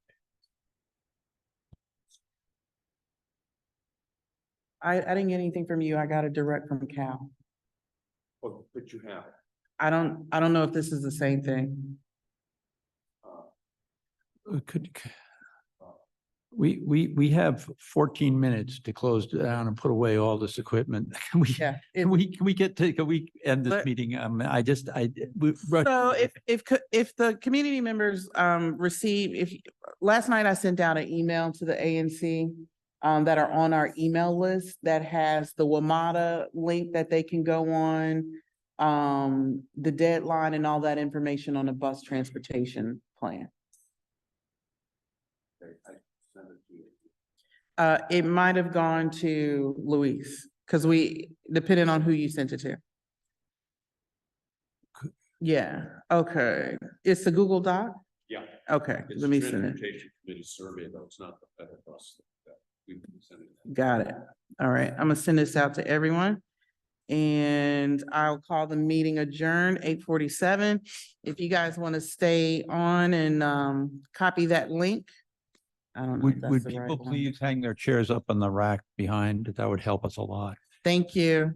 I didn't get anything from you. I got it direct from Cal. Oh, but you have it. I don't know if this is the same thing. We have 14 minutes to close down and put away all this equipment. Can we end this Let- meeting? So if the community members last night I sent out an email to the ANC that are on our email list that has the WMATA link that they can go on, the deadline and all that information on the bus transportation plan. It might have gone to Luis, because depending on who you sent it to. Yeah, okay. It's the Google Doc? Yeah. Okay, let me send it. Transportation Committee survey, though. It's not the federal bus. We can send it. Got it. All right, I'm gonna send this out to everyone. And I'll call the meeting adjourned, 8:47. If you guys want to stay on and copy that link. I don't know if Would that's the people right one. please hang their chairs up on the rack behind? That would help us a lot. Thank you.